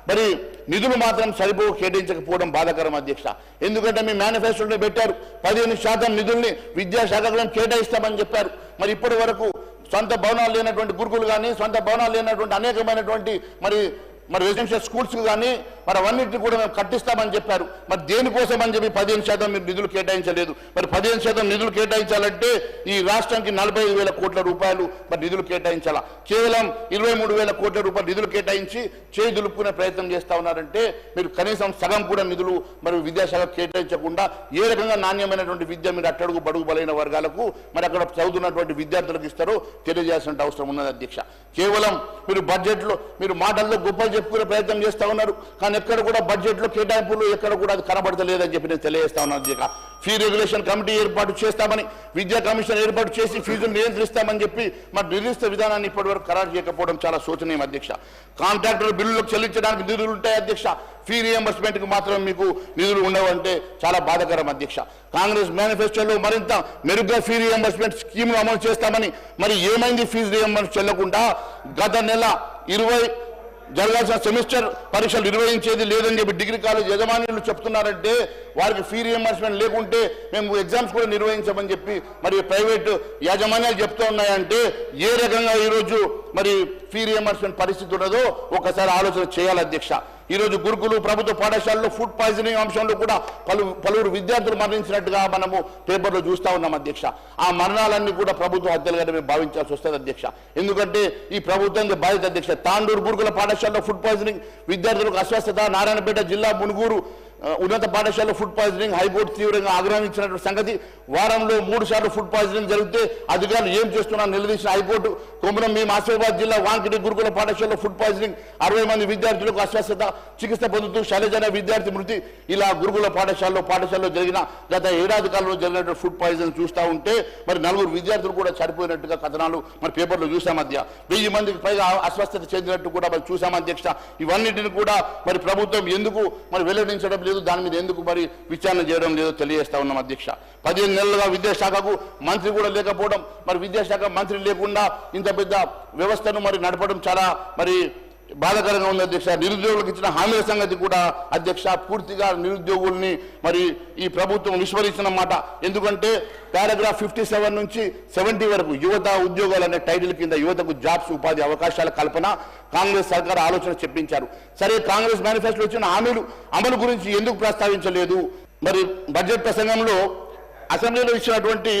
మరి నిధులు మాత్రం సరిపోవు, కేటాయించకపోవడం బాధాకరం అధ్యక్ష. ఎందుకంటే మీ మేనిఫెస్టోలో పెట్టారు 15% నిధుల్ని విద్యాశాఖకు కేటాయిస్తామని చెప్పారు. మరి ఇప్పటి వరకు సొంత భవనాలు లేనటువంటి గురుకులు కానీ, సొంత భవనాలు లేనటువంటి అనేకమైనటువంటి మరి రెసిడెన్షియల్ స్కూల్స్ కానీ మరి అవన్నింటినీ కూడా మేము కట్టిస్తామని చెప్పారు. మరి దేనికోసం అని చెప్పి 15% మీరు నిధులు కేటాయించలేదు. మరి 15% నిధులు కేటాయించాలంటే ఈ రాష్ట్రానికి 45,000 కోట్ల రూపాయలు మరి నిధులు కేటాయించాలా? కేవలం 23,000 కోట్ల రూపాయలు నిధులు కేటాయించి చేయి దులుపుకునే ప్రయత్నం చేస్తా ఉన్నారంటే మీరు కనీసం సగం కూడా నిధులు మరి విద్యాశాఖ కేటాయించకుండా ఏ రకంగా నాణ్యమైనటువంటి విద్య మీరు అట్టడుగు బడుగు బలైన వర్గాలకు మరి అక్కడ చదువుతున్నటువంటి విద్యార్థులకు ఇస్తారో తెలియజేయాల్సిన అవసరం ఉన్నది అధ్యక్ష. కేవలం మీరు బడ్జెట్లో మీరు మాటల్లో గొప్పలు చెప్పుకునే ప్రయత్నం చేస్తా ఉన్నారు, కానీ ఎక్కడ కూడా బడ్జెట్లో కేటాయింపులు ఎక్కడ కూడా అది కనబడతలేదని చెప్పి నేను తెలియజేస్తా ఉన్నాను అధ్యక్ష. ఫీ రెగ్యులేషన్ కమిటీ ఏర్పాటు చేస్తామని, విద్యా కమిషన్ ఏర్పాటు చేసి ఫీజులు నియంత్రిస్తామని చెప్పి మరి నిర్దిష్ట విధానాన్ని ఇప్పటి వరకు ఖరారు చేయకపోవడం చాలా శోచనీయం అధ్యక్ష. కాంట్రాక్టర్ బిల్లులకు చెల్లించడానికి నిధులు ఉంటాయి అధ్యక్ష, ఫీ రియంబర్స్మెంట్కి మాత్రం మీకు నిధులు ఉండవంటే చాలా బాధాకరం అధ్యక్ష. కాంగ్రెస్ మేనిఫెస్టోలో మరింత మెరుగ్గా ఫీ రియంబర్స్మెంట్ స్కీమ్ను అమలు చేస్తామని మరి ఏమైంది? ఫీజు రియంబర్స్ చెల్లకుండా గత నెల 20 జరగాల్సిన సెమిస్టర్ పరీక్షలు నిర్వహించేది లేదని చెప్పి డిగ్రీ కాలేజ్ యజమానులు చెప్తున్నారంటే వారికి ఫీ రియంబర్స్మెంట్ లేకుంటే మేము ఎగ్జామ్స్ కూడా నిర్వహించమని చెప్పి మరి ప్రైవేట్ యాజమాన్యాలు చెప్తూ ఉన్నాయంటే ఏ రకంగా ఈరోజు మరి ఫీ రియంబర్స్మెంట్ పరిస్థితి ఉన్నదో ఒకసారి ఆలోచన చేయాలి అధ్యక్ష. ఈరోజు గురుకులు ప్రభుత్వ పాఠశాలలో ఫుడ్ పాయిజనింగ్ అంశంలో కూడా పలువురు విద్యార్థులు మరణించినట్టుగా మనము పేపర్లో చూస్తా ఉన్నాం అధ్యక్ష. ఆ మరణాలన్నీ కూడా ప్రభుత్వ హత్యలుగా మేము భావించాల్సి వస్తుంది అధ్యక్ష. ఎందుకంటే ఈ ప్రభుత్వం బాధ్యత అధ్యక్ష. తాండూరు గురుకుల పాఠశాలలో ఫుడ్ పాయిజనింగ్, విద్యార్థులకు అస్వస్థత, నారాయణపేట జిల్లా మునుగూరు ఉన్నత పాఠశాలలో ఫుడ్ పాయిజనింగ్, హైకోర్టు తీవ్రంగా ఆగ్రహించినటువంటి సంగతి. వారంలో 3 సార్లు ఫుడ్ పాయిజనింగ్ జరిగితే అధికారులు ఏం చేస్తున్నారని నిలదీసిన హైకోర్టు. కొమరం భీం ఆసిఫాబాద్ జిల్లా వాంకిటి గురుకుల పాఠశాలలో ఫుడ్ పాయిజనింగ్, 60 మంది విద్యార్థులకు అస్వస్థత, చికిత్స పొందుతూ శైలజ అనే విద్యార్థి మృతి. ఇలా గురుకుల పాఠశాలలో జరిగిన గత ఏడాది కాలంలో జరిగినటువంటి ఫుడ్ పాయిజన్ చూస్తూ ఉంటే మరి 4 విద్యార్థులు కూడా చనిపోయినట్టుగా కథనాలు మరి పేపర్లో చూసాం మధ్య. 1000 మందికి పైగా అస్వస్థత చెందినట్టు కూడా మరి చూసాం అధ్యక్ష. ఇవన్నిటిని కూడా మరి ప్రభుత్వం ఎందుకు మరి వెల్లడించడం లేదు, దాని మీద ఎందుకు మరి విచారణ చేయడం లేదో తెలియజేస్తా ఉన్నాం అధ్యక్ష. 15 నెలలుగా విద్యాశాఖకు మంత్రి కూడా లేకపోవడం, మరి విద్యాశాఖ మంత్రి లేకుండా ఇంత పెద్ద వ్యవస్థను మరి నడపడం చాలా మరి బాధాకరంగా ఉంది అధ్యక్ష. నిరుద్యోగులకు ఇచ్చిన హామీల సంగతి కూడా అధ్యక్ష పూర్తిగా నిరుద్యోగుల్ని మరి ఈ ప్రభుత్వం విస్మరించిన మాట. ఎందుకంటే పారాగ్రాఫ్ 57 నుంచి 70 వరకు యువత ఉద్యోగాలు అనే టైటిల్ కింద యువతకు జాబ్స్ ఉపాధి అవకాశాల కల్పన కాంగ్రెస్ సర్కార్ ఆలోచన చెప్పించారు. సరే, కాంగ్రెస్ మేనిఫెస్టోలో ఇచ్చిన హామీలు అమలు గురించి ఎందుకు ప్రస్తావించలేదు? మరి బడ్జెట్ ప్రసంగంలో అసెంబ్లీలో ఇచ్చినటువంటి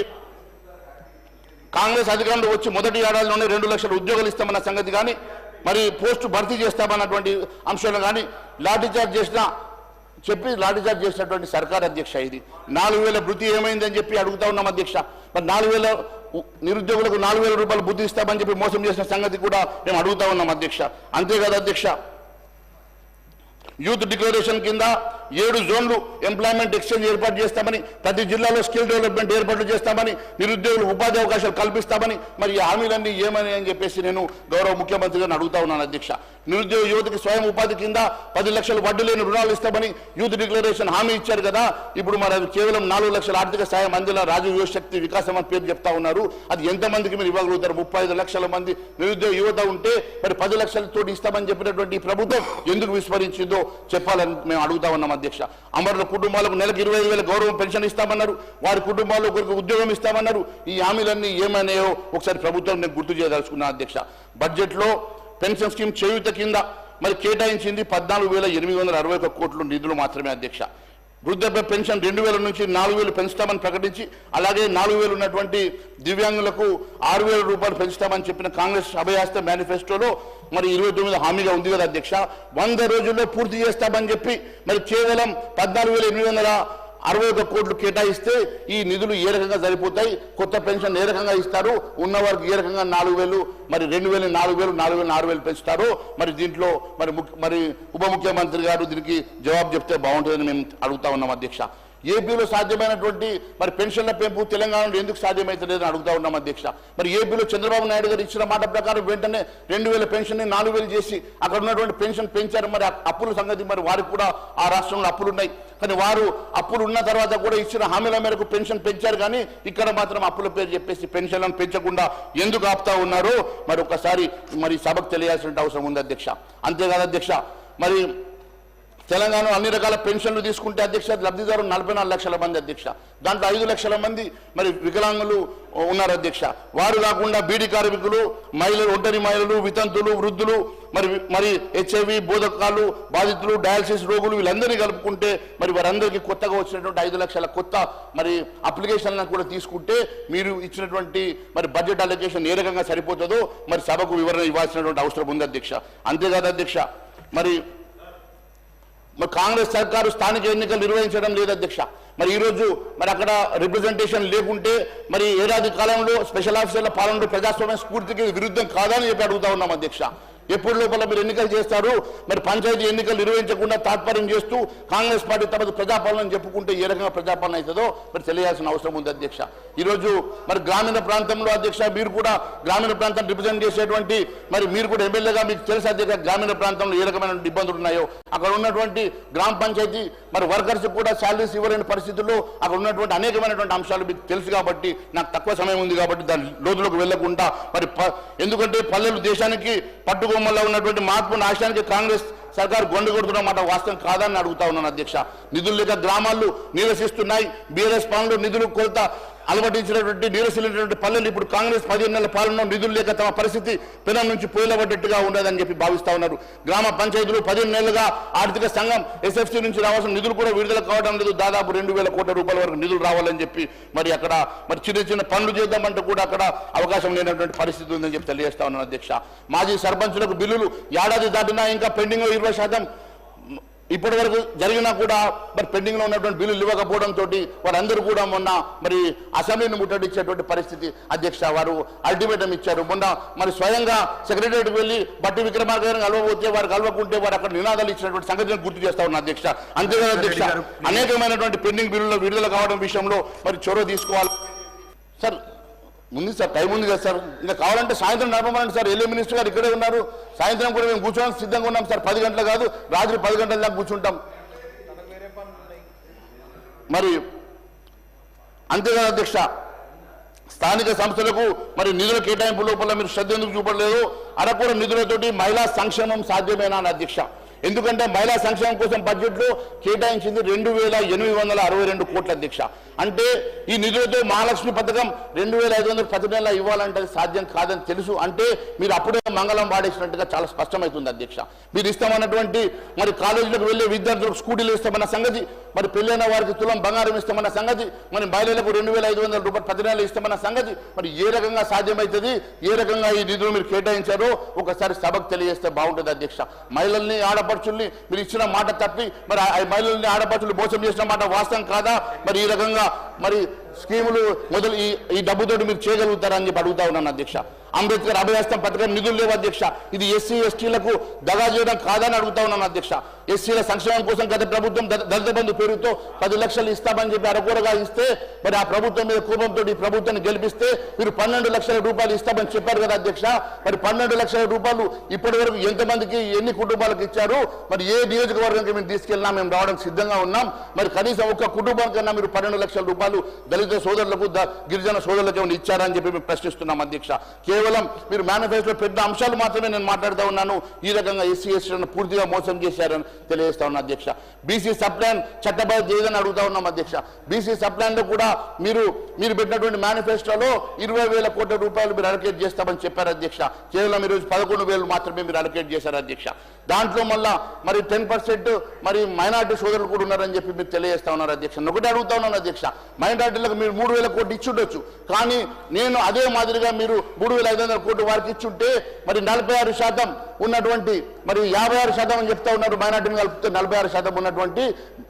కాంగ్రెస్ అధికారంలో వచ్చి మొదటి ఏడాదిలోనే 2 లక్షల ఉద్యోగాలు ఇస్తామన్న సంగతి కానీ, మరి పోస్టు భర్తీ చేస్తామన్నటువంటి అంశాలు కానీ లాఠీచార్జ్ చేసినటువంటి సర్కార్ అధ్యక్ష. ఇది 4000 భృతి ఏమైందని చెప్పి అడుగుతా ఉన్నాం అధ్యక్ష. మరి 4000 నిరుద్యోగులకు 4000 రూపాయలు భృతి ఇస్తామని చెప్పి మోసం చేసిన సంగతి కూడా మేము అడుగుతా ఉన్నాం అధ్యక్ష. అంతేకాదు అధ్యక్ష, యూత్ డిక్లరేషన్ కింద 7 జోన్లు ఎంప్లాయ్మెంట్ ఎక్స్చేంజ్ ఏర్పాటు చేస్తామని, ప్రతి జిల్లాలో స్కిల్ డెవలప్మెంట్ ఏర్పాట్లు చేస్తామని, నిరుద్యోగులకు ఉపాధి అవకాశాలు కల్పిస్తామని, మరి ఈ హామీలన్నీ ఏమని అని చెప్పేసి నేను గౌరవ ముఖ్యమంత్రి గారిని అడుగుతా ఉన్నాను అధ్యక్ష. నిరుద్యోగ యువతకి స్వయం ఉపాధి కింద 10 లక్షలు వడ్డీ లేని రుణాలు ఇస్తామని యూత్ డిక్లరేషన్ హామీ ఇచ్చారు కదా. ఇప్పుడు మరి అది కేవలం 4 లక్షల ఆర్థిక సాయం అందిన రాజీవ్ యువశక్తి వికాసం అని పేరు చెప్తా ఉన్నారు. అది ఎంతమందికి మీరు ఇవ్వగలుగుతారు? 35 లక్షల మంది నిరుద్యోగ యువత ఉంటే మరి 10 లక్షలతో ఇస్తామని చెప్పినటువంటి ఈ ప్రభుత్వం ఎందుకు విస్మరించిందో చెప్పాలని మేము అడుగుతా ఉన్నాం అధ్యక్ష. అమరుల కుటుంబాలకు నెలకు 25,000 గౌరవం పెన్షన్ ఇస్తామన్నారు. వారి కుటుంబాల్లో ఒకరికి ఉద్యోగం ఇస్తామన్నారు. ఈ హామీలన్నీ ఏమన్నాయో ఒకసారి ప్రభుత్వం నేను గుర్తు చేయదలుచుకున్నాను అధ్యక్ష. బడ్జెట్లో పెన్షన్ స్కీమ్ చేయూత కింద మరి కేటాయించింది 14,861 కోట్ల నిధులు మాత్రమే అధ్యక్ష. వృద్ధాప్య పెన్షన్ 2,000 నుంచి 4,000 పెంచుతామని ప్రకటించి, అలాగే 4,000 ఉన్నటువంటి దివ్యాంగులకు 6,000 రూపాయలు పెంచుతామని చెప్పిన కాంగ్రెస్ అభయాస్త మేనిఫెస్టోలో మరి 29 హామీగా ఉంది కదా అధ్యక్ష. 100 రోజుల్లో పూర్తి చేస్తామని చెప్పి మరి కేవలం 14,861 కోట్లు కేటాయిస్తే ఈ నిధులు ఏ రకంగా సరిపోతాయి? కొత్త పెన్షన్ ఏ రకంగా ఇస్తారు? ఉన్నవారికి ఏ రకంగా 4,000 మరి 2,000 4,000 4,000 6,000 పెంచుతారు? మరి దీంట్లో మరి ఉప ముఖ్యమంత్రి గారు దీనికి జవాబు చెప్తే బాగుంటుందని మేము అడుగుతా ఉన్నాం అధ్యక్ష. ఏపీలో సాధ్యమైనటువంటి మరి పెన్షన్ల పెంపు తెలంగాణలో ఎందుకు సాధ్యమవుతలేదని అడుగుతా ఉన్నాం అధ్యక్ష. మరి ఏపీలో చంద్రబాబు నాయుడు గారు ఇచ్చిన మాట ప్రకారం వెంటనే 2,000 పెన్షన్ 4,000 చేసి అక్కడ ఉన్నటువంటి పెన్షన్ పెంచారు. మరి అప్పుల సంగతి, మరి వారికి కూడా ఆ రాష్ట్రంలో అప్పులు ఉన్నాయి. కానీ వారు అప్పులు ఉన్న తర్వాత కూడా ఇచ్చిన హామీల మేరకు పెన్షన్ పెంచారు. కానీ ఇక్కడ మాత్రం అప్పుల పేరు చెప్పేసి పెన్షన్లను పెంచకుండా ఎందుకు ఆపుతా ఉన్నారో మరి ఒకసారి మరి సభకు తెలియాల్సిన అవసరం ఉంది అధ్యక్ష. అంతేకాదు అధ్యక్ష, మరి తెలంగాణలో అన్ని రకాల పెన్షన్లు తీసుకుంటే అధ్యక్ష లబ్ధిదారులు 44 లక్షల మంది అధ్యక్ష. దాంట్లో 5 లక్షల మంది మరి వికలాంగులు ఉన్నారు అధ్యక్ష. వారు కాకుండా బీడీ కార్మికులు, మహిళలు, ఒంటరి మహిళలు, వితంతులు, వృద్ధులు, మరి HIV బోధకాలు బాధితులు, డయాలసిస్ రోగులు, వీళ్ళందరినీ కలుపుకుంటే మరి వారందరికీ కొత్తగా వచ్చినటువంటి 5 లక్షల కొత్త మరి అప్లికేషన్లను కూడా తీసుకుంటే మీరు ఇచ్చినటువంటి మరి బడ్జెట్ అలొకేషన్ ఏ రకంగా సరిపోతుందో మరి సభకు వివరణ ఇవ్వాల్సినటువంటి అవసరం ఉంది అధ్యక్ష. అంతేకాదు అధ్యక్ష, మరి కాంగ్రెస్ సర్కారు స్థానిక ఎన్నికలు నిర్వహించడం లేదు అధ్యక్ష. మరి ఈరోజు మరి అక్కడ రిప్రజెంటేషన్ లేకుంటే మరి ఏడాది కాలంలో స్పెషల్ ఆఫీసర్ల పాలనలో ప్రజాస్వామ్య స్ఫూర్తికి విరుద్ధం కాదని చెప్పి అడుగుతా ఉన్నాం అధ్యక్ష. ఎప్పుడు లోపల మీరు ఎన్నికలు చేస్తారు? మరి పంచాయతీ ఎన్నికలు నిర్వహించకుండా తాత్పర్యం చేస్తూ కాంగ్రెస్ పార్టీ తమది ప్రజాపాలన చెప్పుకుంటే ఏ రకంగా ప్రజాపాలన అవుతుందో మరి తెలియాల్సిన అవసరం ఉంది అధ్యక్ష. ఈరోజు మరి గ్రామీణ ప్రాంతంలో అధ్యక్ష మీరు కూడా గ్రామీణ ప్రాంతాన్ని రిప్రజెంట్ చేసేటువంటి మరి మీరు కూడా ఎమ్మెల్యేగా మీకు తెలుసు అధ్యక్ష గ్రామీణ ప్రాంతంలో ఏ రకమైన ఇబ్బందులు ఉన్నాయో. అక్కడ ఉన్నటువంటి గ్రామ పంచాయతీ మరి వర్కర్స్ కూడా శాలరీస్ ఇవ్వలేని పరిస్థితుల్లో అక్కడ ఉన్నటువంటి అనేకమైనటువంటి అంశాలు మీకు తెలుసు కాబట్టి నాకు తక్కువ సమయం ఉంది కాబట్టి దాని లోతులకు వెళ్లకుండా మరి ఎందుకంటే పల్లెలు దేశానికి పట్టుకోమల్లో ఉన్నటువంటి మార్పు నాశనానికి కాంగ్రెస్ సర్కారు గొండు కొడుతున్న మాట వాస్తవం కాదని అడుగుతా ఉన్నాను అధ్యక్ష. నిధులు లేక గ్రామాలు నీరసిస్తున్నాయి. బీఆర్ఎస్ పాలనలో నిధులు కొరత అలవటించినటువంటి నీరసిల్లినటువంటి పల్లెలు ఇప్పుడు కాంగ్రెస్ 15 నెలల పాలనలో నిధులు లేక తమ పరిస్థితి పిల్లల నుంచి పోయిలబడ్డట్టుగా ఉండదని చెప్పి భావిస్తా ఉన్నారు. గ్రామ పంచాయతీలు 15 నెలలుగా ఆర్థిక సంఘం SFC నుంచి రావాల్సిన నిధులు కూడా విడుదల కావడం లేదు. దాదాపు 2,000 కోట్ల రూపాయల వరకు నిధులు రావాలని చెప్పి మరి అక్కడ మరి చిన్న చిన్న పనులు చేద్దామంటే కూడా అక్కడ అవకాశం లేనటువంటి పరిస్థితి ఉందని చెప్పి తెలియజేస్తా ఉన్నాను అధ్యక్ష. మాజీ సర్పంచులకు బిల్లులు ఏడాది దాటినా ఇంకా పెండింగ్ 20% ఇప్పటి వరకు జరిగినా కూడా మరి పెండింగ్ లో ఉన్నటువంటి బిల్లులు ఇవ్వకపోవడంతో వారందరూ కూడా మొన్న మరి అసెంబ్లీని ముట్టడించేటువంటి పరిస్థితి అధ్యక్ష. వారు అల్టిమేటం ఇచ్చారు. మొన్న మరి స్వయంగా సెక్రటరీకి వెళ్ళి బట్టి విక్రమార్క గారిని కలవబోతే వారు కలవకుంటే వారు అక్కడ నినాదాలు ఇచ్చినటువంటి సంగతిని గుర్తు చేస్తా ఉన్నారు అధ్యక్ష. అంతేకాదు అధ్యక్ష అనేకమైనటువంటి పెండింగ్ బిల్లులు విడుదల కావడం విషయంలో మరి చొరవ తీసుకోవాలి సార్. ఉంది సార్, టైం ఉంది కదా సార్. ఇంకా కావాలంటే సాయంత్రం నడపమండి సార్. ఎల్ఏ మినిస్టర్ గారు ఇక్కడే ఉన్నారు. సాయంత్రం కూడా మేము కూర్చోడానికి సిద్ధంగా ఉన్నాం సార్. 10 గంటలు కాదు, రాత్రి 10 గంటల దాకా కూర్చుంటాం. మరి అంతేకాదు అధ్యక్ష, స్థానిక సంస్థలకు మరి నిధుల కేటాయింపు లోపల మీరు శ్రద్ధ ఎందుకు చూపడలేదు? అరకొర నిధులతోటి మహిళా సంక్షేమం సాధ్యమేనా అని అధ్యక్ష. ఎందుకంటే మహిళా సంక్షేమం కోసం బడ్జెట్లో కేటాయించింది 2862 కోట్ల అధ్యక్ష. అంటే ఈ నిధులతో మహాలక్ష్మి పథకం 2500 ప్రతి నెల ఇవ్వాలంటే సాధ్యం కాదని తెలుసు. అంటే మీరు అప్పుడే మంగళం వాడేసినట్టుగా చాలా స్పష్టమవుతుంది అధ్యక్ష. మీరు ఇస్తామన్నటువంటి మరి కాలేజీలకు వెళ్ళే విద్యార్థులకు స్కూటీలు ఇస్తామన్న సంగతి, మరి పెళ్ళైన వారికి తులం బంగారం ఇస్తామన్న సంగతి, మరి మహిళలకు 2500 రూపాయలు ప్రతి నెల ఇస్తామన్న సంగతి మరి ఏ రకంగా సాధ్యమవుతుంది? ఏ రకంగా ఈ నిధులు మీరు కేటాయించారో ఒకసారి సభకు తెలియజేస్తే బాగుంటుంది అధ్యక్ష. మహిళల్ని ఆడపడుచుల్ని మీరు ఇచ్చిన మాట తప్పి మరి ఆ మహిళల్ని ఆడపడుచులు మోసం చేసిన మాట వాస్తవం కాదా? మరి ఈ రకంగా మరి స్కీములు మొదలు ఈ డబ్బుతోటి మీరు చేయగలుగుతారని చెప్పి అడుగుతా ఉన్నాను అధ్యక్ష. అంబేద్కర్ అభయహస్తం పథకం నిధులు లేవు అధ్యక్ష. ఇది ఎస్సీ ఎస్టీలకు దగా చేయడం కాదని అడుగుతా ఉన్నాను అధ్యక్ష. ఎస్సీల సంక్షేమం కోసం గత ప్రభుత్వం దళిత బంధు పేరుతో 10 లక్షలు ఇస్తామని చెప్పి అరకొరగా ఇస్తే మరి ఆ ప్రభుత్వం మీద కోపంతో ఈ ప్రభుత్వాన్ని గెలిపిస్తే మీరు 12 లక్షల రూపాయలు ఇస్తామని చెప్పారు కదా అధ్యక్ష. మరి 12 లక్షల రూపాయలు ఇప్పటి వరకు ఎంతమందికి ఎన్ని కుటుంబాలకు ఇచ్చారు? మరి ఏ నియోజకవర్గానికి మేము తీసుకెళ్ళినా మేము రావడం సిద్ధంగా ఉన్నాం. మరి కనీసం ఒక్క కుటుంబం కన్నా మీరు 12 లక్షల రూపాయలు దళిత సోదరులకు గిరిజన సోదరులకు ఏమైనా ఇచ్చారని చెప్పి మేము ప్రశ్నిస్తున్నాం అధ్యక్ష. కేవలం మీరు మేనిఫెస్టోలో పెట్టిన అంశాలు మాత్రమే నేను మాట్లాడుతూ ఉన్నాను. ఈ రకంగా ఎస్సీ ఎస్టీలను పూర్తిగా మోసం చేశారని తెలియజేస్తా ఉన్నా అధ్యక్ష. బీసీ సబ్ ప్లాన్ చట్టబద్ధ చేయదని అడుగుతా ఉన్నాం అధ్యక్ష. బీసీ సబ్ ప్లాన్ లో కూడా మీరు పెట్టినటువంటి మేనిఫెస్టోలో 20,000 కోట్ల రూపాయలు మీరు అలొకేట్ చేస్తామని చెప్పారు అధ్యక్ష. కేవలం ఈరోజు 11,000 మాత్రమే మీరు అలొకేట్ చేశారు అధ్యక్ష. దాంట్లో మళ్ళా మరి 10% మరి మైనార్టీ సోదరులు కూడా ఉన్నారని చెప్పి మీరు తెలియజేస్తా ఉన్నారు అధ్యక్ష. ఒకటి అడుగుతా ఉన్నాను అధ్యక్ష, మైనార్టీలకు మీరు 3,000 కోట్లు ఇచ్చుండొచ్చు, కానీ నేను అదే మాదిరిగా మీరు 3,500 కోట్లు వారికి ఇచ్చుంటే మరి 46% ఉన్నటువంటి మరి 56% అని చెప్తా ఉన్నారు. మైనార్టీని కలిపితే 46% ఉన్నటువంటి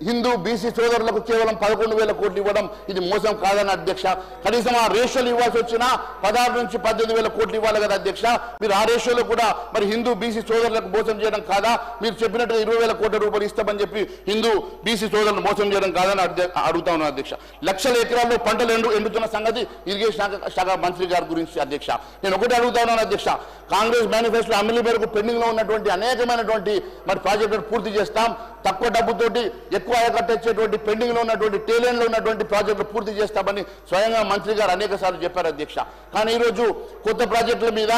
హిందూ బీసీ సోదరులకు కేవలం 11,000 కోట్లు ఇవ్వడం ఇది మోసం కాదని అధ్యక్ష. కనీసం ఆ రేషియోలు ఇవ్వాల్సి వచ్చినా 16 నుంచి 18,000 కోట్లు ఇవ్వాలి కదా అధ్యక్ష. మీరు ఆ రేషియోలో కూడా మరి హిందూ బీసీ సోదరులకు మోసం చేయడం కాదా? మీరు చెప్పినట్టుగా 20,000 కోట్ల రూపాయలు ఇస్తామని చెప్పి హిందూ బీసీ సోదరులను మోసం చేయడం కాదని అడుగుతా ఉన్నాను అధ్యక్ష. లక్షల ఎకరాల్లో పంటలు ఎండుతున్న సంగతి ఇరిగేషన్ శాఖ మంత్రి గారి గురించి అధ్యక్ష. నేను ఒకటి అడుగుతా ఉన్నాను అధ్యక్ష, కాంగ్రెస్ మేనిఫెస్టో అమలు మేరకు పెండింగ్ లో ఉన్నటువంటి అనేకమైనటువంటి మరి ప్రాజెక్టులు పూర్తి చేస్తాం, తక్కువ డబ్బుతోటి ఎక్కువ ఆయకట్టేటువంటి పెండింగ్ లో ఉన్నటువంటి టేలెన్ లో ఉన్నటువంటి ప్రాజెక్టులు పూర్తి చేస్తామని స్వయంగా మంత్రి గారు అనేక సార్లు చెప్పారు అధ్యక్ష. కానీ ఈరోజు కొత్త ప్రాజెక్టుల మీద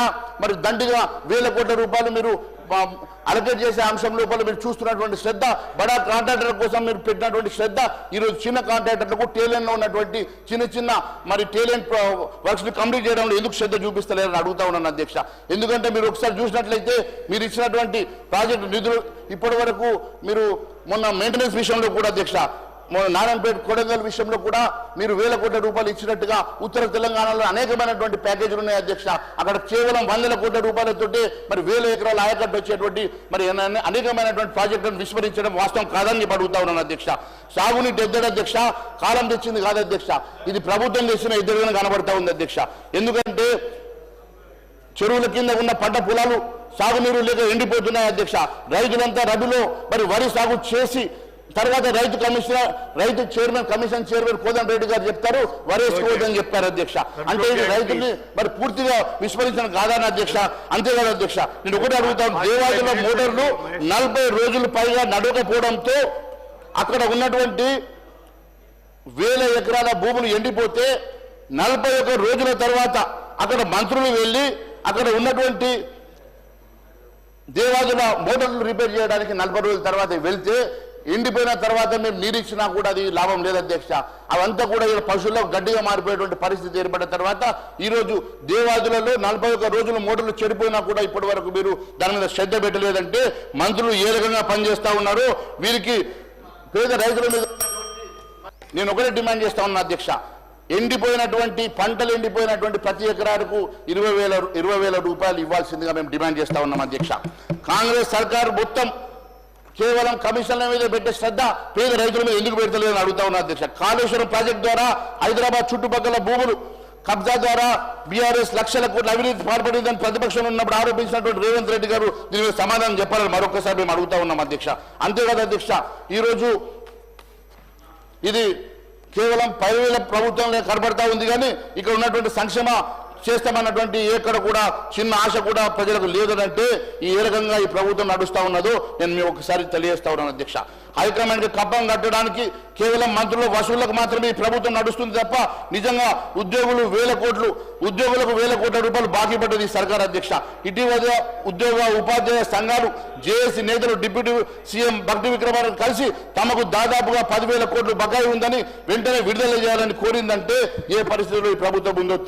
మరి దండిగా 1,000 కోట్ల రూపాయలు మీరు అలొకేట్ చేసే అంశం లోపల మీరు చూస్తున్నటువంటి శ్రద్ధ, బడా కాంట్రాక్టర్ల కోసం మీరు పెట్టినటువంటి శ్రద్ధ ఈరోజు చిన్న కాంట్రాక్టర్లకు టేలెన్ లో ఉన్నటువంటి చిన్న మరి టేలెంట్ వర్క్స్ ని కంప్లీట్ చేయడంలో ఎందుకు శ్రద్ధ చూపిస్తలేరని అడుగుతా ఉన్నాను అధ్యక్ష. ఎందుకంటే మీరు ఒకసారి చూసినట్లయితే మీరు ఇచ్చినటువంటి ప్రాజెక్టు నిధులు ఇప్పటి వరకు మీరు మొన్న మెయింటెనెన్స్ విషయంలో కూడా అధ్యక్ష, నారాయణపేట కొడంగల్ విషయంలో కూడా మీరు 1,000 కోట్ల రూపాయలు ఇచ్చినట్టుగా ఉత్తర తెలంగాణలో అనేకమైనటువంటి ప్యాకేజీలు ఉన్నాయి అధ్యక్ష. అక్కడ కేవలం 100 కోట్ల రూపాయలతోటి మరి 1,000 ఎకరాల ఆయకట్టు వచ్చేటువంటి మరి అనేకమైనటువంటి ప్రాజెక్టులను విస్మరించడం వాస్తవం కాదని చెప్పి అడుగుతా ఉన్నాను అధ్యక్ష. సాగునీటి ఎద్దడి అధ్యక్ష కాలం తెచ్చింది కాదు అధ్యక్ష, ఇది ప్రభుత్వం తెచ్చిన ఎద్దడిగా కనబడతా ఉంది అధ్యక్ష. ఎందుకంటే చెరువుల కింద ఉన్న పంట పొలాలు సాగునీరు లేక ఎండిపోతున్నాయి అధ్యక్ష. రైతులంతా రబీలో మరి వరి సాగు చేసి తర్వాత రైతు చైర్మన్ కమిషన్ చైర్మన్ కోదండ రెడ్డి గారు చెప్తారు వరేసుకోవద్దని చెప్పారు అధ్యక్ష. అంటే ఇది రైతుల్ని మరి పూర్తిగా విస్మరించడం కాదని అధ్యక్ష. అంతేకాదు అధ్యక్ష, నేను ఒకటి అడుగుతాను, దేవాదుల మోటార్లు 40 రోజులు పైగా నడవకపోవడంతో అక్కడ ఉన్నటువంటి 1,000 ఎకరాల భూములు ఎండిపోతే 41 రోజుల తర్వాత అక్కడ మంత్రులు వెళ్ళి అక్కడ ఉన్నటువంటి దేవాదుల మోటార్లు రిపేర్ చేయడానికి 40 రోజుల తర్వాత వెళ్తే ఎండిపోయిన తర్వాత మేము నీరిచ్చినా కూడా అది లాభం లేదు అధ్యక్ష. అవంతా కూడా పశువులకు గడ్డిగా మారిపోయేటువంటి పరిస్థితి ఏర్పడిన తర్వాత ఈరోజు దేవాదులలో 41 రోజులు మోటార్లు చెడిపోయినా కూడా ఇప్పటి వరకు మీరు దాని మీద శ్రద్ధ పెట్టలేదంటే మంత్రులు ఏ రకంగా పనిచేస్తా ఉన్నారో వీరికి పేద రైతుల మీద నేను ఒకటే డిమాండ్ చేస్తా ఉన్నా అధ్యక్ష. ఎండిపోయినటువంటి పంటలు ఎండిపోయినటువంటి ప్రతి ఎకరాకు 20,000 రూపాయలు ఇవ్వాల్సిందిగా మేము డిమాండ్ చేస్తా ఉన్నాం అధ్యక్ష. కాంగ్రెస్ సర్కారు మొత్తం కేవలం కమిషన్ల మీద పెట్టే శ్రద్ధ పేద రైతుల మీద ఎందుకు పెడతలేదని అడుగుతా ఉన్నా అధ్యక్ష. కాళేశ్వరం ప్రాజెక్టు ద్వారా హైదరాబాద్ చుట్టుపక్కల భూములు కబ్జా ద్వారా బీఆర్ఎస్ లక్షల కోట్ల అవినీతి పాల్పడిందని ప్రతిపక్షంలో ఉన్నప్పుడు ఆరోపించినటువంటి రేవంత్ రెడ్డి గారు దీని మీద సమాధానం చెప్పాలని మరొకసారి మేము అడుగుతా ఉన్నాం అధ్యక్ష. అంతేకాదు అధ్యక్ష, ఈరోజు ఇది కేవలం 10,000 ప్రభుత్వంలో కనబడతా ఉంది, కానీ ఇక్కడ ఉన్నటువంటి చేస్తామన్నటువంటి ఎక్కడ కూడా చిన్న ఆశ కూడా ప్రజలకు లేదంటే ఈ ఏ రకంగా ఈ ప్రభుత్వం నడుస్తూ ఉన్నదో నేను మీకు ఒకసారి తెలియజేస్తా ఉన్నాను అధ్యక్ష. హైకమాండ్కి కప్పం కట్టడానికి కేవలం మంత్రుల వసూళ్లకు మాత్రమే ఈ ప్రభుత్వం నడుస్తుంది తప్ప నిజంగా ఉద్యోగులకు వేల కోట్ల రూపాయలు బాకీ పడ్డది ఈ సర్కార్ అధ్యక్ష. ఇటీవల ఉద్యోగ ఉపాధ్యాయ సంఘాలు జేఏసీ నేతలు డిప్యూటీ సీఎం భక్తి విక్రమార్క కలిసి తమకు దాదాపుగా 10,000 కోట్లు బకాయి ఉందని వెంటనే విడుదల చేయాలని కోరిందంటే ఏ పరిస్థితుల్లో ఈ ప్రభుత్వం ఉందో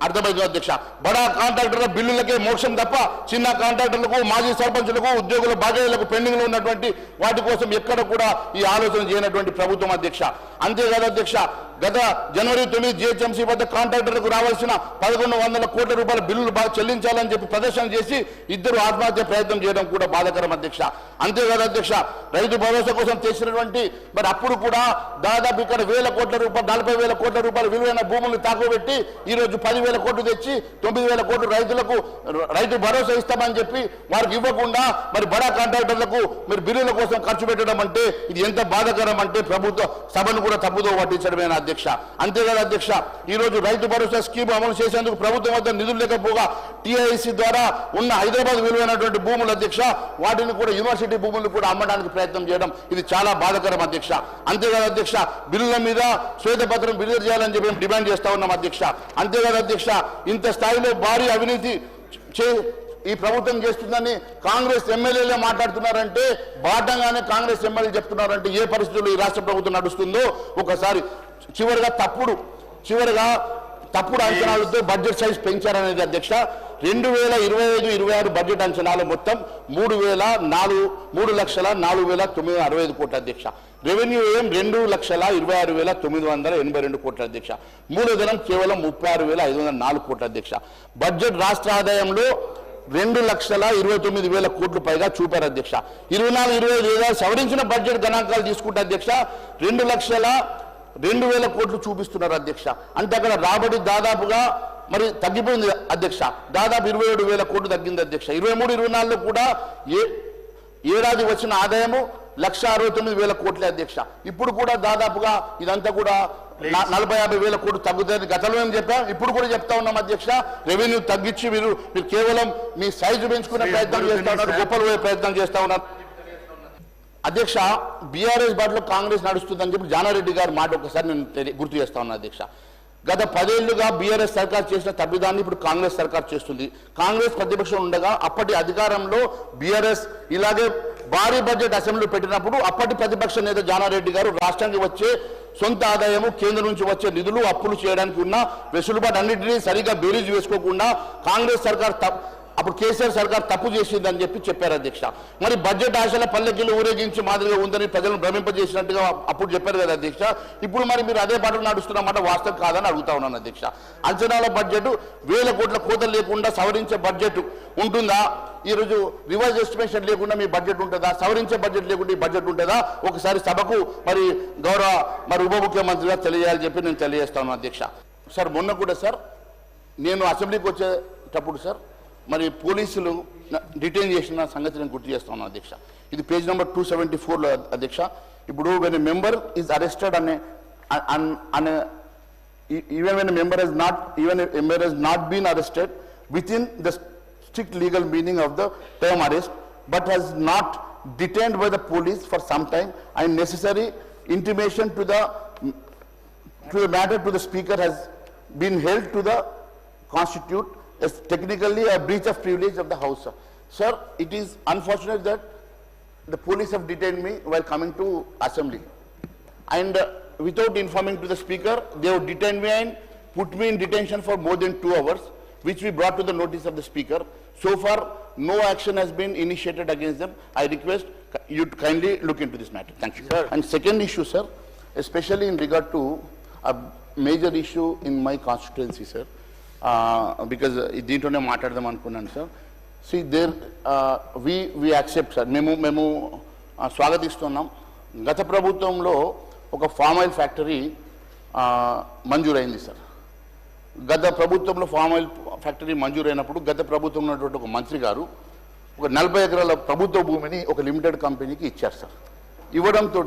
అర్థమైంది అధ్యక్ష. బడా కాంట్రాక్టర్ల బిల్లులకే మోక్షం తప్ప చిన్న కాంట్రాక్టర్లకు మాజీ సర్పంచులకు ఉద్యోగుల బకాయిలకు పెండింగ్ లో ఉన్నటువంటి వాటి కోసం ఎక్కడ కూడా ఈ ఆలోచన చేయనటువంటి ప్రభుత్వం అధ్యక్ష. అంతేకాదు అధ్యక్ష, గత జనవరి 9 జిహెచ్ఎంసీ వద్ద కాంట్రాక్టర్లకు రావాల్సిన 1,100 కోట్ల రూపాయల బిల్లులు చెల్లించాలని చెప్పి ప్రదర్శన చేసి ఇద్దరు ఆత్మహత్య ప్రయత్నం చేయడం కూడా బాధాకరం అధ్యక్ష. అంతేకాదు అధ్యక్ష, రైతు భరోసా కోసం చేసినటువంటి మరి అప్పుడు కూడా దాదాపు ఇక్కడ 1,000 కోట్ల రూపాయలు 40,000 కోట్ల రూపాయల విలువైన భూములను తాకబెట్టి ఈ రోజు 10,000 కోట్లు తెచ్చి 9,000 కోట్లు రైతులకు రైతు భరోసా ఇస్తామని చెప్పి వారికి ఇవ్వకుండా మరి బడా కాంట్రాక్టర్లకు మరి బిల్లుల కోసం ఖర్చు పెట్టడం అంటే ఇది ఎంత బాధాకరం అంటే ప్రభుత్వ సభను కూడా తప్పుదో పట్టించడమేనా అధ్యక్ష. అంతేకాదు అధ్యక్ష, ఈ రోజు రైతు భరోసా స్కీమ్ అమలు చేసేందుకు ప్రభుత్వం వద్ద నిధులు లేకపోగా టీఐసీ ద్వారా ఉన్న హైదరాబాద్ విలువైనటువంటి భూములు అధ్యక్ష వాటిని కూడా యూనివర్సిటీ భూములు కూడా అమ్మడానికి ప్రయత్నం చేయడం ఇది చాలా బాధాకరం అధ్యక్ష. అంతేకాదు అధ్యక్ష, బిల్లుల మీద శ్వేతపత్రం విడుదల చేయాలని చెప్పి మేము డిమాండ్ చేస్తా ఉన్నాం అధ్యక్ష. అంతేకాదు అధ్యక్ష, ఇంత స్థాయిలో భారీ అవినీతి ఈ ప్రభుత్వం చేస్తుందని కాంగ్రెస్ ఎమ్మెల్యేలే మాట్లాడుతున్నారంటే బాటంగానే కాంగ్రెస్ ఎమ్మెల్యేలు చెప్తున్నారంటే ఏ పరిస్థితుల్లో ఈ రాష్ట్ర ప్రభుత్వం నడుస్తుందో ఒకసారి చివరిగా తప్పుడు అంచనాలతో బడ్జెట్ సైజ్ పెంచారనేది అధ్యక్ష. 2025-26 బడ్జెట్ అంచనాలు మొత్తం 3,04,965 కోట్ల అధ్యక్ష. రెవెన్యూ ఏం 2,26,982 కోట్ల అధ్యక్ష. మూలధనం కేవలం 36,504 కోట్ల అధ్యక్ష. బడ్జెట్ రాష్ట్ర ఆదాయంలో 2,29,000 కోట్లు పైగా చూపారు అధ్యక్ష. 24-25 సవరించిన బడ్జెట్ గణాంకాలు తీసుకుంటే అధ్యక్ష 2,02,000 కోట్లు చూపిస్తున్నారు అధ్యక్ష. అంటే అక్కడ రాబడి దాదాపుగా మరి తగ్గిపోయింది అధ్యక్ష. దాదాపు 27,000 కోట్లు తగ్గింది అధ్యక్ష. 23-24లో కూడా ఏడాది వచ్చిన ఆదాయము 1,69,000 కోట్లే అధ్యక్ష. ఇప్పుడు కూడా దాదాపుగా ఇదంతా కూడా 40,000-50,000 కోట్లు తగ్గుతుంది. గతంలో ఏం చెప్పాం, ఇప్పుడు కూడా చెప్తా ఉన్నాం అధ్యక్ష. రెవెన్యూ తగ్గించి మీరు కేవలం మీ సైజు పెంచుకునే ప్రయత్నం చేస్తా ఉన్నారు, గొప్పలు పోయే ప్రయత్నం చేస్తా ఉన్నారు అధ్యక్ష. బీఆర్ఎస్ బాటలో కాంగ్రెస్ నడుస్తుందని చెప్పి జానారెడ్డి గారు మాట ఒకసారి నేను గుర్తు చేస్తా ఉన్నాను అధ్యక్ష. గత 10 ఏళ్లుగా బీఆర్ఎస్ సర్కార్ చేసిన తప్పిదాన్ని ఇప్పుడు కాంగ్రెస్ సర్కార్ చేస్తుంది. కాంగ్రెస్ ప్రతిపక్షం ఉండగా అప్పటి అధికారంలో బీఆర్ఎస్ ఇలాగే భారీ బడ్జెట్ అసెంబ్లీ పెట్టినప్పుడు అప్పటి ప్రతిపక్ష నేత జానారెడ్డి గారు రాష్ట్రానికి వచ్చే సొంత ఆదాయము, కేంద్రం నుంచి వచ్చే నిధులు, అప్పులు చేయడానికి ఉన్న వెసులుబాటు అన్నింటినీ సరిగా బేరీజు వేసుకోకుండా కాంగ్రెస్ సర్కార్ అప్పుడు కేసీఆర్ సర్కార్ తప్పు చేసిందని చెప్పి చెప్పారు అధ్యక్ష. మరి బడ్జెట్ ఆశల పల్లెకిలు ఊరేగించి మాదిరిగా ఉందని ప్రజలను భ్రమింపజేసినట్టుగా అప్పుడు చెప్పారు కదా అధ్యక్ష. ఇప్పుడు మరి మీరు అదే పాటలు నడుస్తున్నమాట వాస్తవం కాదని అడుగుతా ఉన్నాను అధ్యక్ష. అంచనాల బడ్జెట్ 1,000 కోట్ల కోతలు లేకుండా సవరించే బడ్జెట్ ఉంటుందా? ఈరోజు రివైజ్ ఎస్టిమేషన్ లేకుండా మీ బడ్జెట్ ఉంటుందా? సవరించే బడ్జెట్ లేకుండా ఈ బడ్జెట్ ఉంటుందా? ఒకసారి సభకు మరి గౌరవ ఉప ముఖ్యమంత్రిగా తెలియజేయాలని చెప్పి నేను తెలియజేస్తాను అధ్యక్ష. సార్ మొన్న కూడా సార్ నేను అసెంబ్లీకి వచ్చేటప్పుడు సార్ మరి పోలీసులు డిటైన్ చేసిన సంగతి నేను గుర్తు చేస్తా ఉన్నాను అధ్యక్ష. ఇది పేజ్ నెంబర్ 274లో అధ్యక్ష. ఇప్పుడు when a member is arrested even when a member has not been arrested within the strict legal meaning of the term arrest but has not detained by the police for some time and necessary intimation to the matter to the speaker has been held to the constitute as technically a breach of privilege of the house. Sir, it is unfortunate that the police have detained me while coming to assembly and without informing to the speaker they have detained me and put me in detention for more than 2 hours, which we brought to the notice of the speaker. So far no action has been initiated against them. I request you to kindly look into this matter. Thank you, sir. And second issue, sir, especially in regard to a major issue in my constituency, sir, because దీంట్లోనే మాట్లాడదాం అనుకున్నాను sir. See there we accept sir, మేము స్వాగతిస్తున్నాం. గత ప్రభుత్వంలో ఒక palm oil factory మంజూరైంది sir. గత ప్రభుత్వంలో ఫామ్ ఆయిల్ ఫ్యాక్టరీ మంజూరైనప్పుడు గత ప్రభుత్వంలో ఉన్నటువంటి ఒక మంత్రి గారు ఒక 40 ఎకరాల ప్రభుత్వ భూమిని ఒక లిమిటెడ్ కంపెనీకి ఇచ్చారు సార్. ఇవ్వడంతో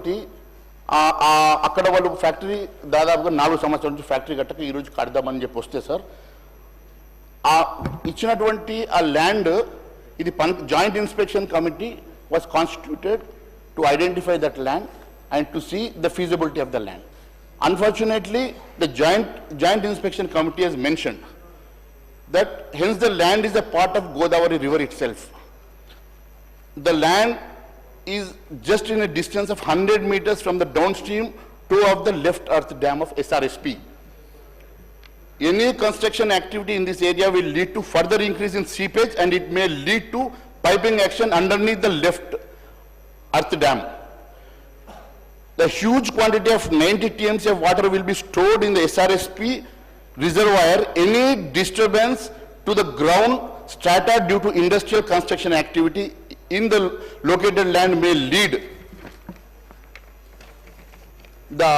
అక్కడ వాళ్ళు ఫ్యాక్టరీ దాదాపుగా 4 సంవత్సరాల నుంచి ఫ్యాక్టరీ కట్టక ఈరోజు కడదామని చెప్పి వస్తే సార్ ఆ ఇచ్చినటువంటి ఆ ల్యాండ్ ఇది joint inspection committee was constituted to identify that land and to see the feasibility of the land. Unfortunately, the joint inspection committee has mentioned that hence the land is a part of Godavari river itself. The land is just in a distance of 100 meters from the downstream toe of the left earth dam of SRSP. Any construction activity in this area will lead to further increase in seepage and it may lead to piping action underneath the left earth dam. The huge quantity of 90 TMC of water will be stored in the SRSP reservoir. Any disturbance to the ground strata due to industrial construction activity in the located land may lead the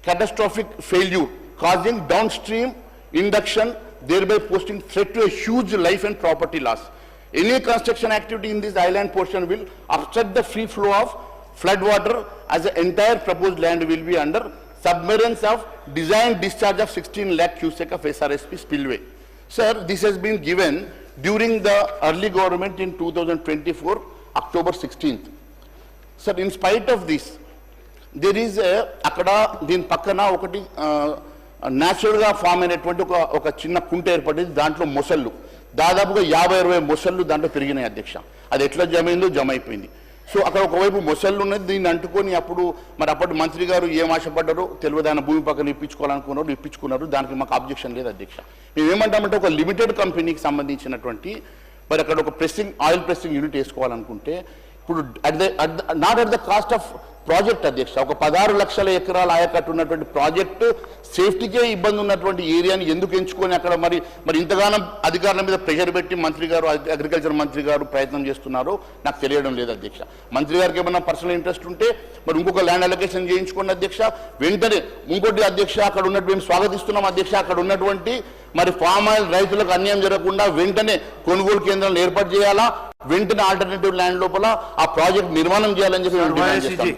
catastrophic failure, causing downstream induction, thereby posing threat to a huge life and property loss. Any construction activity in this island portion will upset the free flow of flood water as the entire proposed land will be under submergence of design discharge of 16 lakh cubic of SRSP spillway. Sir, this has been given during the early government in 2024, October 16th. Sir, in spite of this, there is a akada din pakkana okati natural ga form అయినటువంటి ఒక చిన్న కుంట ఏర్పడింది. దాంట్లో మొసళ్ళు దాదాపుగా 50-60 మొసళ్ళు దాంట్లో పెరిగినాయి అధ్యక్ష. అది ఎట్లా జమైందో జమ అయిపోయింది. సో అక్కడ ఒకవైపు మొసళ్ళు ఉన్నది, దీన్ని అంటుకొని అప్పుడు మరి అప్పటి మంత్రి గారు ఏం ఆశపడ్డారో తెలియదు. ఆయన భూమి పక్కన ఇప్పించుకున్నారు. దానికి మాకు అబ్జెక్షన్ లేదు అధ్యక్ష. మేము ఏమంటామంటే ఒక లిమిటెడ్ కంపెనీకి సంబంధించినటువంటి మరి అక్కడ ఒక ఆయిల్ ప్రెస్సింగ్ యూనిట్ వేసుకోవాలనుకుంటే ఇప్పుడు not at the cost of project అధ్యక్ష. ఒక 16 లక్షల ఎకరాల ఆయకట్టు ఉన్నటువంటి ప్రాజెక్టు సేఫ్టీకే ఇబ్బంది ఉన్నటువంటి ఏరియాని ఎందుకు ఎంచుకొని అక్కడ మరి ఇంతగానో అధికారుల మీద ప్రెషర్ పెట్టి మంత్రి గారు, అగ్రికల్చర్ మంత్రి గారు ప్రయత్నం చేస్తున్నారో నాకు తెలియడం లేదు అధ్యక్ష. మంత్రి గారికి ఏమన్నా పర్సనల్ ఇంట్రెస్ట్ ఉంటే మరి ఇంకొక ల్యాండ్ అలొకేషన్ చేయించుకోండి అధ్యక్ష. వెంటనే ఇంకోటి అధ్యక్ష, అక్కడ ఉన్నటువంటి మేము స్వాగతిస్తున్నాం అధ్యక్ష, అక్కడ ఉన్నటువంటి మరి ఫామ్ ఆయిల్ రైతులకు అన్యాయం జరగకుండా వెంటనే కొనుగోలు కేంద్రాలను ఏర్పాటు చేయాలా, వెంటనే ఆల్టర్నేటివ్ ల్యాండ్ లోపల ఆ ప్రాజెక్ట్ నిర్మాణం చేయాలని చెప్పి